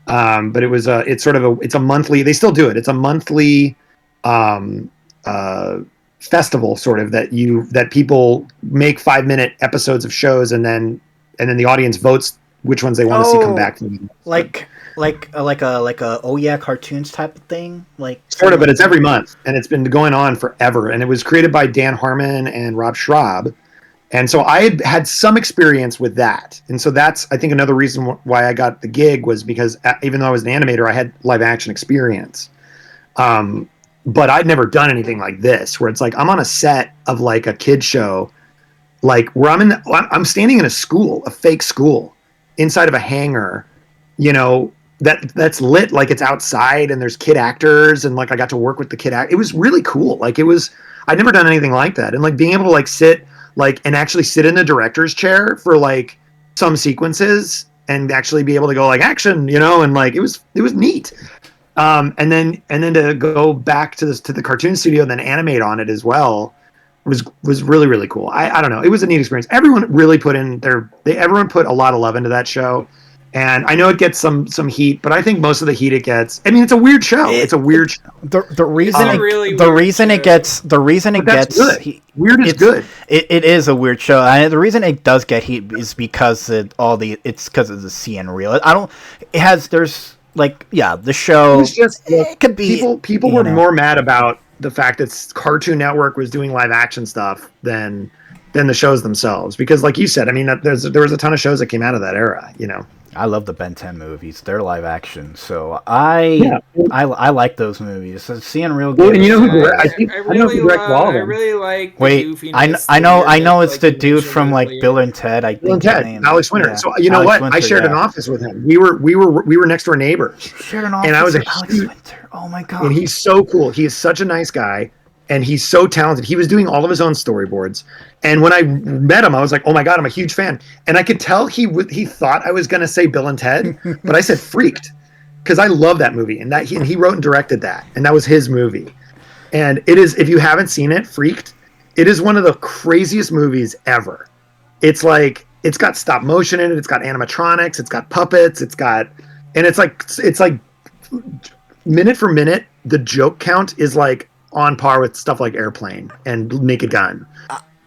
But it's sort of it's a monthly. They still do it. It's a monthly um, festival, sort of that people make 5-minute episodes of shows, and then the audience votes which ones they want to see come back. Like a oh yeah cartoons type of thing, like sort of, but it's every month, and it's been going on forever. And it was created by Dan Harmon and Rob Schraub, and so I had some experience with that. And so that's, I think, another reason why I got the gig, was because even though I was an animator, I had live action experience. But I'd never done anything like this, where it's like I'm on a set of like a kid show, like where I'm standing in a fake school, inside of a hangar, that's lit like it's outside, and there's kid actors, and like I got to work with the kid It was really cool. Like I'd never done anything like that, and like being able to like sit and actually sit in the director's chair for like some sequences, and actually be able to go like action, and like it was neat. And then to go back to the cartoon studio and then animate on it as well was really, really cool. I don't know. It was a neat experience. Everyone really everyone put a lot of love into that show. And I know it gets some heat, but I think most of the heat it gets. I mean, it's a weird show. It's a weird show. The reason it gets weird is good. It is a weird show. The reason it does get heat is because it's because of the CN reel. The show. It's just it could be people were more mad about the fact that Cartoon Network was doing live action stuff than the shows themselves, because like you said, I mean, there was a ton of shows that came out of that era. I love the Ben 10 movies. They're live action, so I like those movies. So seeing real good. I really like. Wait, I know it's the dude from like Bill and Ted. Bill and Ted, Alex Winter. Yeah. So Alex Winter, I shared an office with him. We were next door neighbors. Shared an office, and I was with Alex Winter. Oh my god! And he's so cool. He is such a nice guy. And he's so talented. He was doing all of his own storyboards. And when I met him, I was like, oh my God, I'm a huge fan. And I could tell he thought I was going to say Bill and Ted, but I said Freaked, because I love that movie. And he wrote and directed that. And that was his movie. And it is, if you haven't seen it, Freaked, it is one of the craziest movies ever. It's like, it's got stop motion in it. It's got animatronics. It's got puppets. It's like minute for minute, the joke count is like on par with stuff like Airplane and Naked Gun.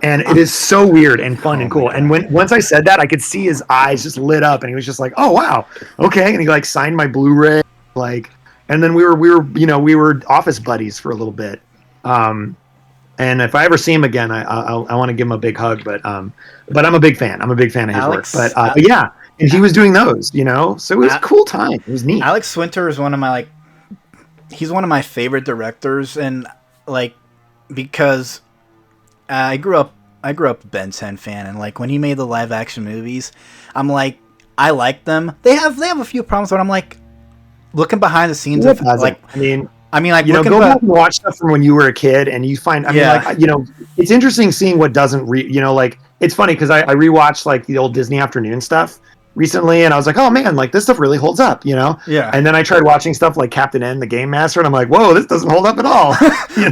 And it is so weird and fun and cool. And once I said that, I could see his eyes just lit up, and he was just like, "Oh wow, okay." And he like signed my Blu-ray, like, and then we were office buddies for a little bit. And if I ever see him again, I want to give him a big hug. But I'm a big fan. I'm a big fan of his work. But yeah, and he was doing those, so it was a cool time. It was neat. Alex Winter is one of my he's one of my favorite directors, and because I grew up a Ben 10 fan, and like when he made the live action movies, I'm like, I like them. They have a few problems, but I'm like, looking behind the scenes of like, I mean, like, go back and watch stuff from when you were a kid, and you find, it's interesting seeing what doesn't like, it's funny because I rewatched like the old Disney Afternoon stuff recently, and I was like, oh man, like this stuff really holds up, Yeah. And then I tried watching stuff like Captain N, the Game Master, and I'm like, whoa, this doesn't hold up at all.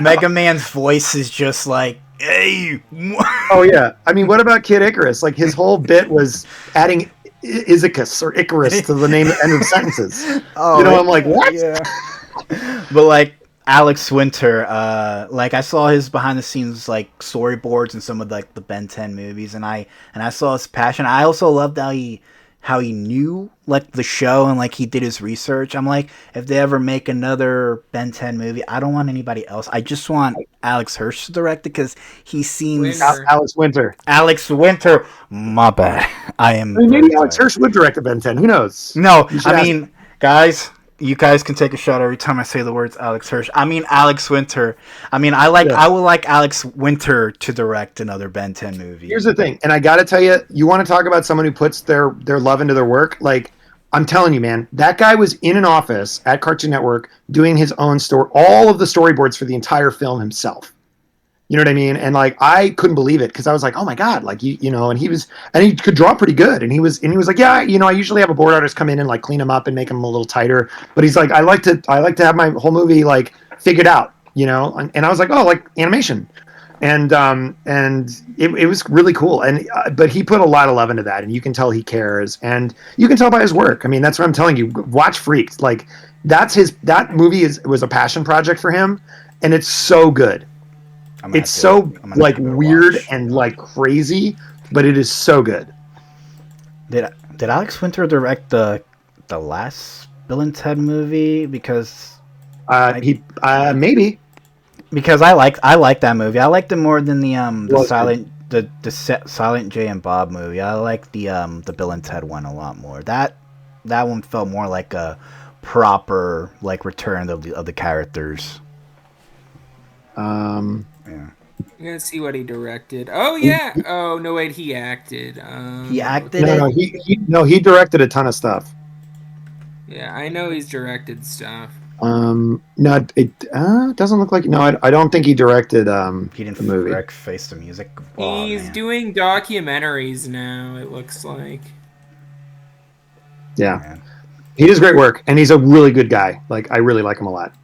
Mega Man's voice is just like, hey. Oh yeah. I mean, what about Kid Icarus? Like his whole bit was adding Icarus or Icarus to the name end of sentences. Oh, I'm like, what? Yeah. But like Alex Winter, like I saw his behind the scenes like storyboards in some of like the Ben 10 movies, and I saw his passion. I also loved how he knew like the show, and like he did his research. I'm like, if they ever make another Ben 10 movie, I don't want anybody else. I just want Alex Hirsch to direct it, because he seems Alex Winter. My bad. Maybe Alex Hirsch would direct a Ben 10. Who knows? No, I mean, guys. You guys can take a shot every time I say the words Alex Hirsch. I mean Alex Winter. I mean, I would like Alex Winter to direct another Ben 10 movie. Here's the thing, and I got to tell you, you want to talk about someone who puts their love into their work? Like, I'm telling you, man, that guy was in an office at Cartoon Network doing his own all of the storyboards for the entire film himself. You know what I mean? And like I couldn't believe it because I was like, oh my god, like you know, and he could draw pretty good, and he was like, yeah, you know, I usually have a board artist come in and like clean him up and make him a little tighter, but he's like, I like to have my whole movie like figured out, you know, and I was like, oh, like animation, and it was really cool, and but he put a lot of love into that, and you can tell he cares, and you can tell by his work. I mean, that's what I'm telling you. Watch Freaks, like that movie was a passion project for him, and it's so good. It's so like weird and like crazy, but it is so good. Did Alex Winter direct the last Bill and Ted movie? Because he maybe because I like that movie. I liked it more than the Silent J and Bob movie. I like the Bill and Ted one a lot more. That one felt more like a proper like return of the characters. Yeah. I'm gonna see what he directed. Oh yeah. Oh no, wait, he acted. He acted. He directed a ton of stuff. Yeah, I know he's directed stuff. No, it doesn't look like. No, I don't think he directed. He didn't the movie. direct Face the Music. He's doing documentaries now. It looks like. Yeah, man. He does great work, and he's a really good guy. Like I really like him a lot,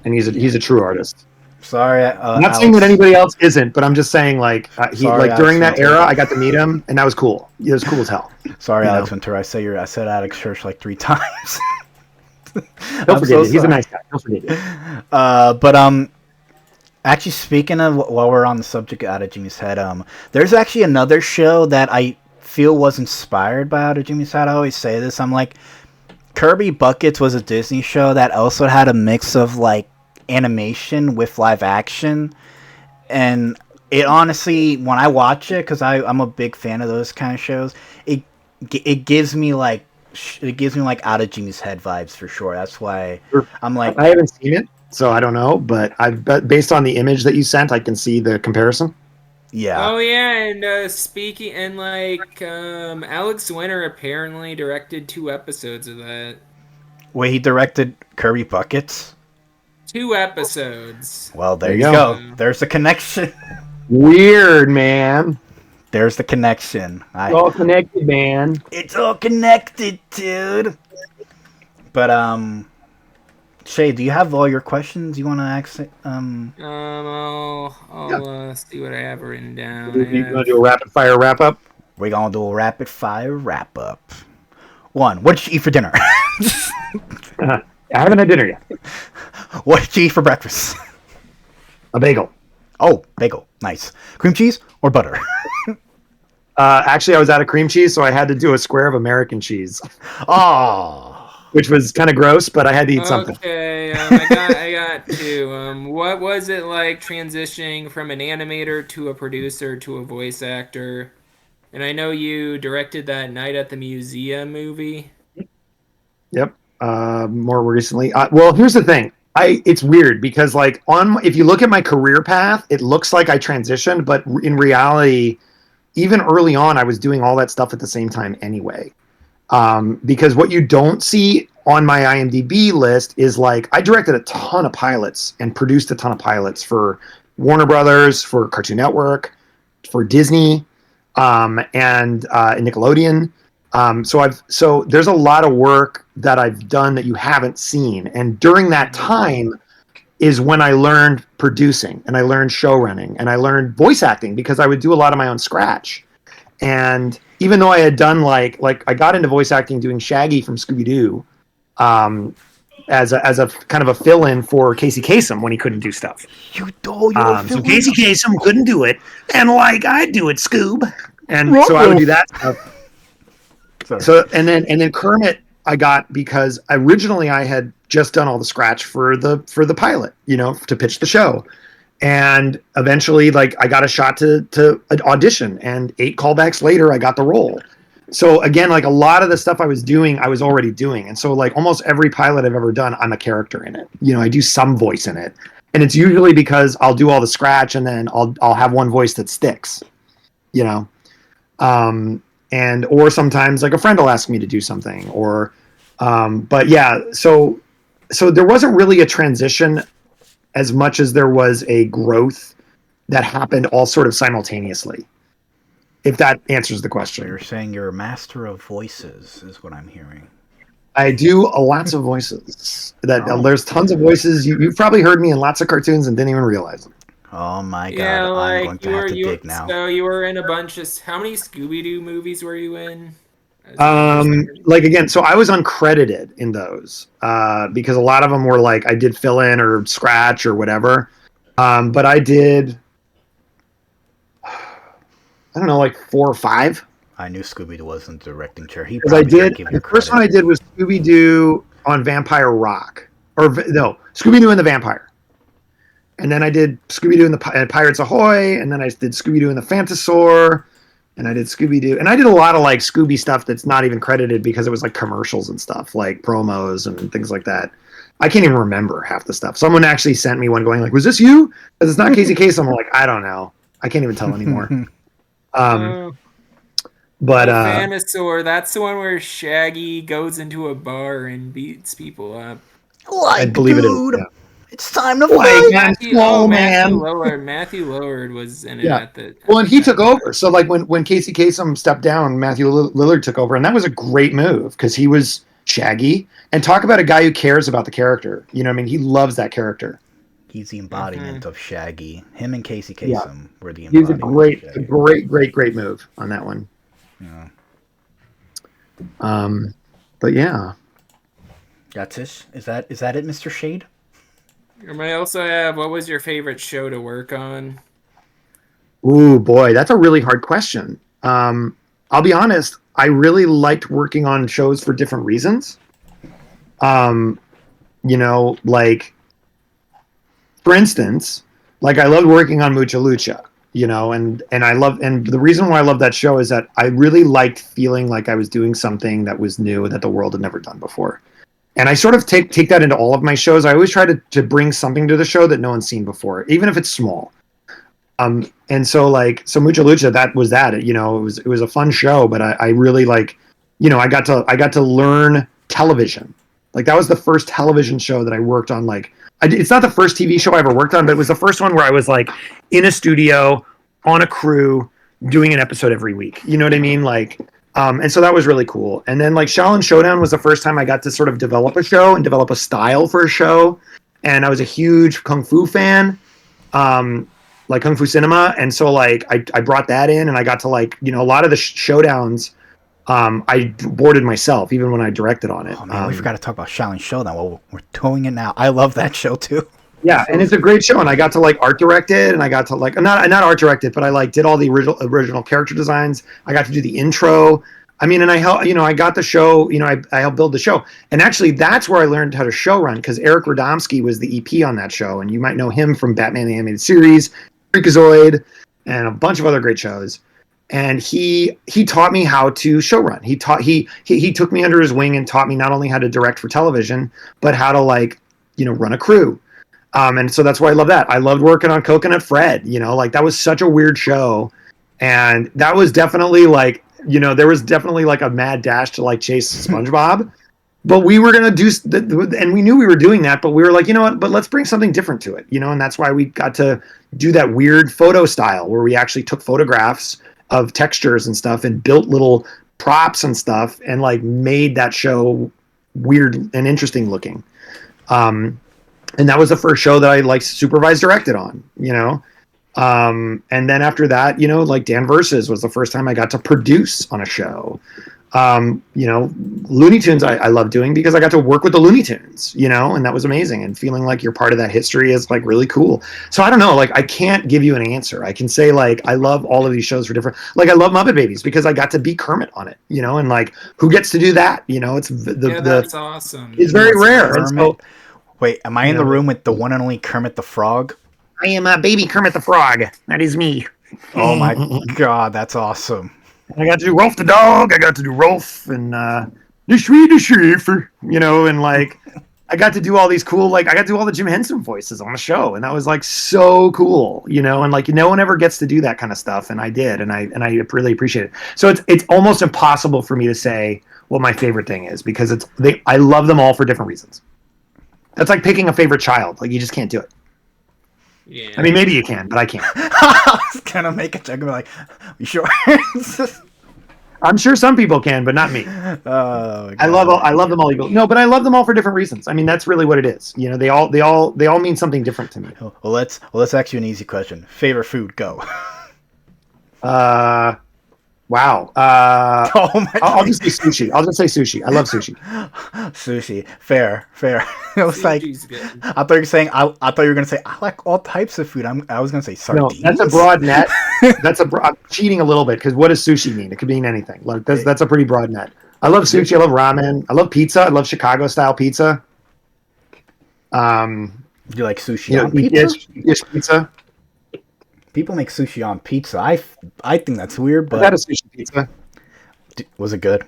and he's a true artist. Sorry, I'm not saying that anybody else isn't, but I'm just saying like during that era, I got to meet him, and that was cool. It was cool as hell. Sorry, Alex Ventura. I said Alex Church like 3 times. Don't forget it. He's a nice guy. Don't forget it. But actually, speaking of while we're on the subject of Out of Jimmy's Head, there's actually another show that I feel was inspired by Out of Jimmy's Head. I always say this. I'm like, Kirby Buckets was a Disney show that also had a mix of like animation with live action, and it honestly, when I watch it, because I'm a big fan of those kind of shows, it gives me like Out of Jimmy's Head vibes for sure. That's why I'm like, I haven't seen it, so I don't know, but based on the image that you sent, I can see the comparison. Yeah. Oh yeah, and speaking and like Alex Winter apparently directed 2 episodes of that. Wait, he directed Kirby Buckets? 2 episodes. Well, there you go. There's the connection. Weird, man. There's the connection. It's all connected, man. It's all connected, dude. But Shay, do you have all your questions you want to ask? I'll see what I have written down. You want to do a rapid fire wrap up? We're gonna do a rapid fire wrap up. 1. What did you eat for dinner? I haven't had dinner yet. What did you eat for breakfast? A bagel. Oh, bagel. Nice. Cream cheese or butter? Actually, I was out of cream cheese, so I had to do a square of American cheese. Oh. Which was kind of gross, but I had to eat something. Okay, I got 2. What was it like transitioning from an animator to a producer to a voice actor? And I know you directed that Night at the Museum movie. Yep. More recently. Well, here's the thing. It's weird because like if you look at my career path, it looks like I transitioned, but in reality, even early on, I was doing all that stuff at the same time anyway. Because what you don't see on my IMDb list is like I directed a ton of pilots and produced a ton of pilots for Warner Brothers, for Cartoon Network, for Disney, and Nickelodeon. So there's a lot of work that I've done that you haven't seen. And during that time is when I learned producing and I learned show running and I learned voice acting because I would do a lot of my own scratch. And even though I had done like I got into voice acting doing Shaggy from Scooby-Doo, as a kind of a fill-in for Casey Kasem when he couldn't do stuff. So Casey Kasem couldn't do it, and like I'd do it, Scoob. And so I would do that stuff. Sorry. So and then Kermit I got because originally I had just done all the scratch for the pilot, to pitch the show. And eventually like I got a shot to audition, and 8 callbacks later I got the role. So again, like a lot of the stuff I was doing, I was already doing. And so like almost every pilot I've ever done, I'm a character in it. I do some voice in it. And it's usually because I'll do all the scratch and then I'll have one voice that sticks, and or sometimes like a friend will ask me to do something or but yeah, so there wasn't really a transition as much as there was a growth that happened all sort of simultaneously. If that answers the So question. you're saying you're a master of voices, is what I'm hearing. I do lots of voices. Oh. There's tons of voices. You've probably heard me in lots of cartoons and didn't even realize them. Oh my Yeah, god, I'm going like to have to dig now. so you were in a bunch of how many Scooby-Doo movies were you in? As a Like again, so I was uncredited in those because a lot of them were like I did fill in or scratch or whatever. But I did, I don't know, like 4 or 5. I knew Scooby was in the directing chair. He Because I probably did give you the first one I credit. did was Scooby Doo on Vampire Rock, or no, Scooby Doo and the Vampire. And then I did Scooby Doo and the Pirates Ahoy, and then I did Scooby Doo and the Phantasaur, and I did Scooby Doo, and I did a lot of like Scooby stuff that's not even credited because it was like commercials and stuff, like promos and things like that. I can't even remember half the stuff. Someone actually sent me one going like, "Was this you?" Because it's not Casey Kasem. I'm like, I don't know. I can't even tell anymore. But Phantasaur, that's the one where Shaggy goes into a bar and beats people up. I Like, believe dude, it is. it's time to Like, fight. man, Matthew Lillard. Matthew Lillard was in it Yeah. at the. Well, and he took over. So, like when Casey Kasem stepped down, Matthew Lillard took over, and that was a great move because he was Shaggy. And talk about a guy who cares about the character. You know what I mean? He loves that character. He's the embodiment of Shaggy. Him and Casey Kasem Yeah. were the He was embodiment of Shaggy. great move on that one. Yeah. But yeah. That's it? Is that it, Mr. Shade? You might also have what was your favorite show to work on? Ooh, boy, that's a really hard question. I'll be honest. I really liked working on shows for different reasons. Like, for instance, like I loved working on Mucha Lucha, and the reason why I love that show is that I really liked feeling like I was doing something that was new that the world had never done before. And I sort of take that into all of my shows. I always try to bring something to the show that no one's seen before, even if it's small. And so Mucha Lucha, that was that. It was a fun show, but I really I got to learn television. Like that was the first television show that I worked on. It's not the first TV show I ever worked on, but it was the first one where I was like in a studio on a crew doing an episode every week. You know what I mean? And so that was really cool. And then Xiaolin Showdown was the first time I got to sort of develop a show and develop a style for a show. And I was a huge Kung Fu fan, like Kung Fu cinema. And so I brought that in and I got to a lot of the showdowns. I boarded myself even when I directed on it. Oh man, we forgot to talk about Xiaolin Showdown. Well, we're doing it now. I love that show too. Yeah, and it's a great show, and I got to art direct it, and I got to not art direct it, but I did all the original character designs. I got to do the intro. I mean, and I helped. I got the show. I helped build the show, and actually, that's where I learned how to show run because Eric Radomski was the EP on that show, and you might know him from Batman the Animated Series, Freakazoid, and a bunch of other great shows. And he taught me how to show run. He took me under his wing and taught me not only how to direct for television, but how to run a crew. And so that's why I love that. I loved working on Coconut Fred. That was such a weird show, and that was definitely there was definitely a mad dash to chase SpongeBob, but we were gonna do, and we knew we were doing that, but we were like, you know what? But let's bring something different to it, and that's why we got to do that weird photo style where we actually took photographs of textures and stuff and built little props and stuff and made that show weird and interesting looking. And that was the first show that I supervised directed on, and then after that, Dan Versus was the first time I got to produce on a show. Looney Tunes I love doing because I got to work with the Looney Tunes, and that was amazing. And feeling like you're part of that history is really cool. So I don't know, I can't give you an answer. I can say I love all of these shows for different, I love Muppet Babies because I got to be Kermit on it, and who gets to do that? It's that's awesome. It's very rare. And so, wait, am I in the room with the one and only Kermit the Frog? I am Baby Kermit the Frog. That is me. Oh my god, that's awesome. I got to do Rolf the dog. I got to do Rolf and the Swedish chef, and I got to do all these cool, I got to do all the Jim Henson voices on the show, and that was so cool, and no one ever gets to do that kind of stuff, and I did, and I really appreciate it. So it's almost impossible for me to say what my favorite thing is because I love them all for different reasons. That's like picking a favorite child. You just can't do it. Yeah. I mean, maybe you can, but I can't. I was gonna make a joke, like, you sure? I'm sure some people can, but not me. Oh, I love them all equally. No, but I love them all for different reasons. I mean, that's really what it is. You know, they all mean something different to me. Well, let's ask you an easy question. Favorite food? Go. Wow. Oh my! I'll just say sushi. I'll just say sushi. I love sushi. Sushi. Fair. It was like, Sushi's good. I thought you were saying. I thought you were gonna say I like all types of food. I was gonna say No, sardines. that's a broad net. I'm cheating a little bit because what does sushi mean? It could mean anything. Like that's a pretty broad net. I love sushi. I love ramen. I love pizza. I love Chicago style pizza. You like sushi on pizza? Yes, pizza. People make sushi on pizza. I think that's weird, I had a but sushi pizza. was it good?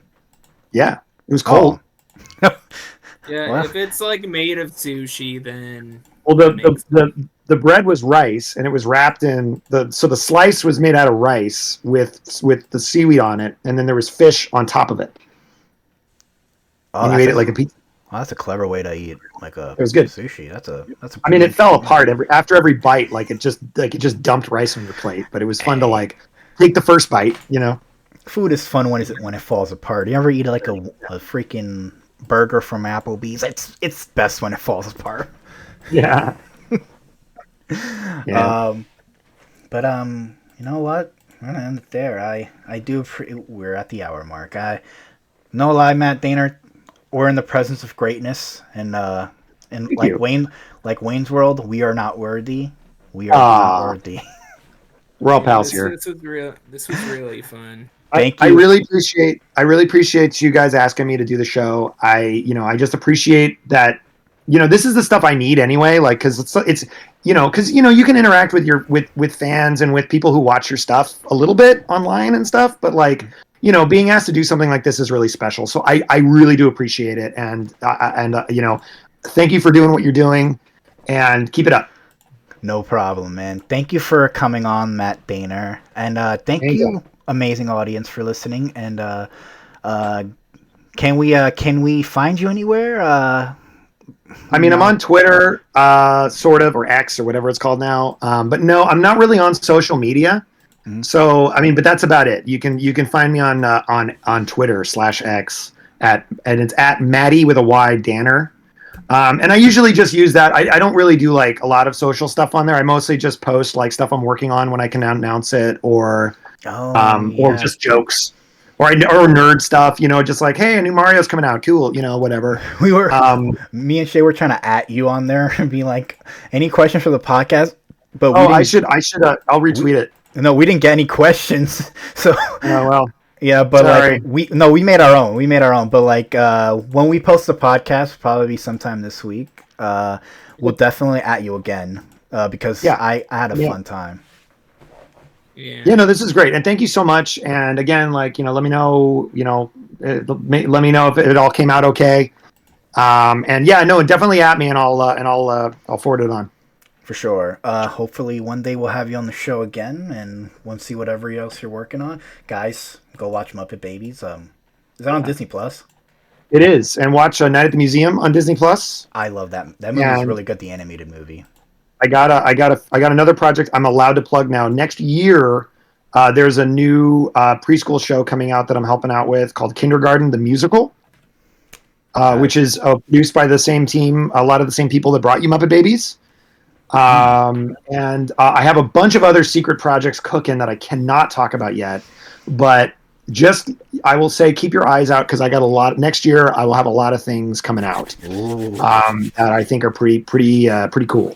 Yeah, it was cold. Oh. Yeah, Well. if it's like made of sushi, then Well, the bread was rice, and it was wrapped in the slice was made out of rice with the seaweed on it, and then there was fish on top of it, and you ate it like a pizza. Well, that's a clever way to eat like a It was good. sushi. That's a. I mean, it fell apart after every bite. Like it just dumped rice on your plate. But it was fun to like take the first bite. You know, Food is fun when it falls apart. You ever eat like a freaking burger from Applebee's? It's best when it falls apart. yeah. Yeah. But you know what? I'm gonna end it there. I do. We're at the hour mark. No lie, Matt Daner, we're in the presence of greatness, and Thank like you. Wayne's World, we are not worthy. We are not worthy. We're all pals here. This was really fun. Thank I you. really appreciate you guys asking me to do the show. I just appreciate that. This is the stuff I need anyway. Like, because it's you can interact with your with fans and with people who watch your stuff a little bit online and stuff, but like being asked to do something like this is really special. So I really do appreciate it, and thank you for doing what you're doing, and keep it up. No problem, man. Thank you for coming on, Matt Daner, and thank you, amazing audience, for listening. And can we find you anywhere? I mean, I'm on Twitter, sort of, or X, or whatever it's called now. But no, I'm not really on social media. Mm-hmm. So, I mean, but that's about it. You can find me on Twitter /X and it's at Maddie with a Y Danner. And I usually just use that. I don't really do like a lot of social stuff on there. I mostly just post like stuff I'm working on when I can announce it, or just jokes. Or nerd stuff, just like, hey, a new Mario's coming out, cool, whatever. We were, me and Shay were trying to at you on there and be like, any questions for the podcast? But I should, I'll retweet it. No, we didn't get any questions. So, oh well, yeah, but sorry. like we made our own. But like when we post the podcast, probably sometime this week, we'll definitely at you again because I had a fun time. Yeah. No, this is great, and thank you so much. And again, like let me know, let me know if it all came out okay. And definitely at me, and I'll forward it on. For sure. Hopefully one day we'll have you on the show again, and we'll see whatever else you're working on. Guys, go watch Muppet Babies. Is that on Disney Plus? It is, and watch Night at the Museum on Disney Plus. I love that. That movie's really good. The animated movie. I got another project I'm allowed to plug now. Next year, there's a new preschool show coming out that I'm helping out with called Kindergarten the Musical, which is produced by the same team, a lot of the same people that brought you Muppet Babies. And I have a bunch of other secret projects cooking that I cannot talk about yet, but I will say keep your eyes out, because I got a lot. Next year, I will have a lot of things coming out that I think are pretty cool.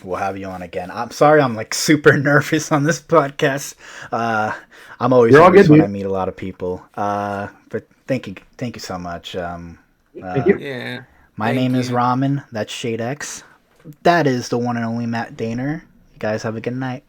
We'll have you on again. I'm sorry, I'm like super nervous on this podcast. I'm always nervous when I meet a lot of people. But thank you so much. Thank you. Yeah. My name is Ramen. That's ShadeX. That is the one and only Matt Daner. You guys have a good night.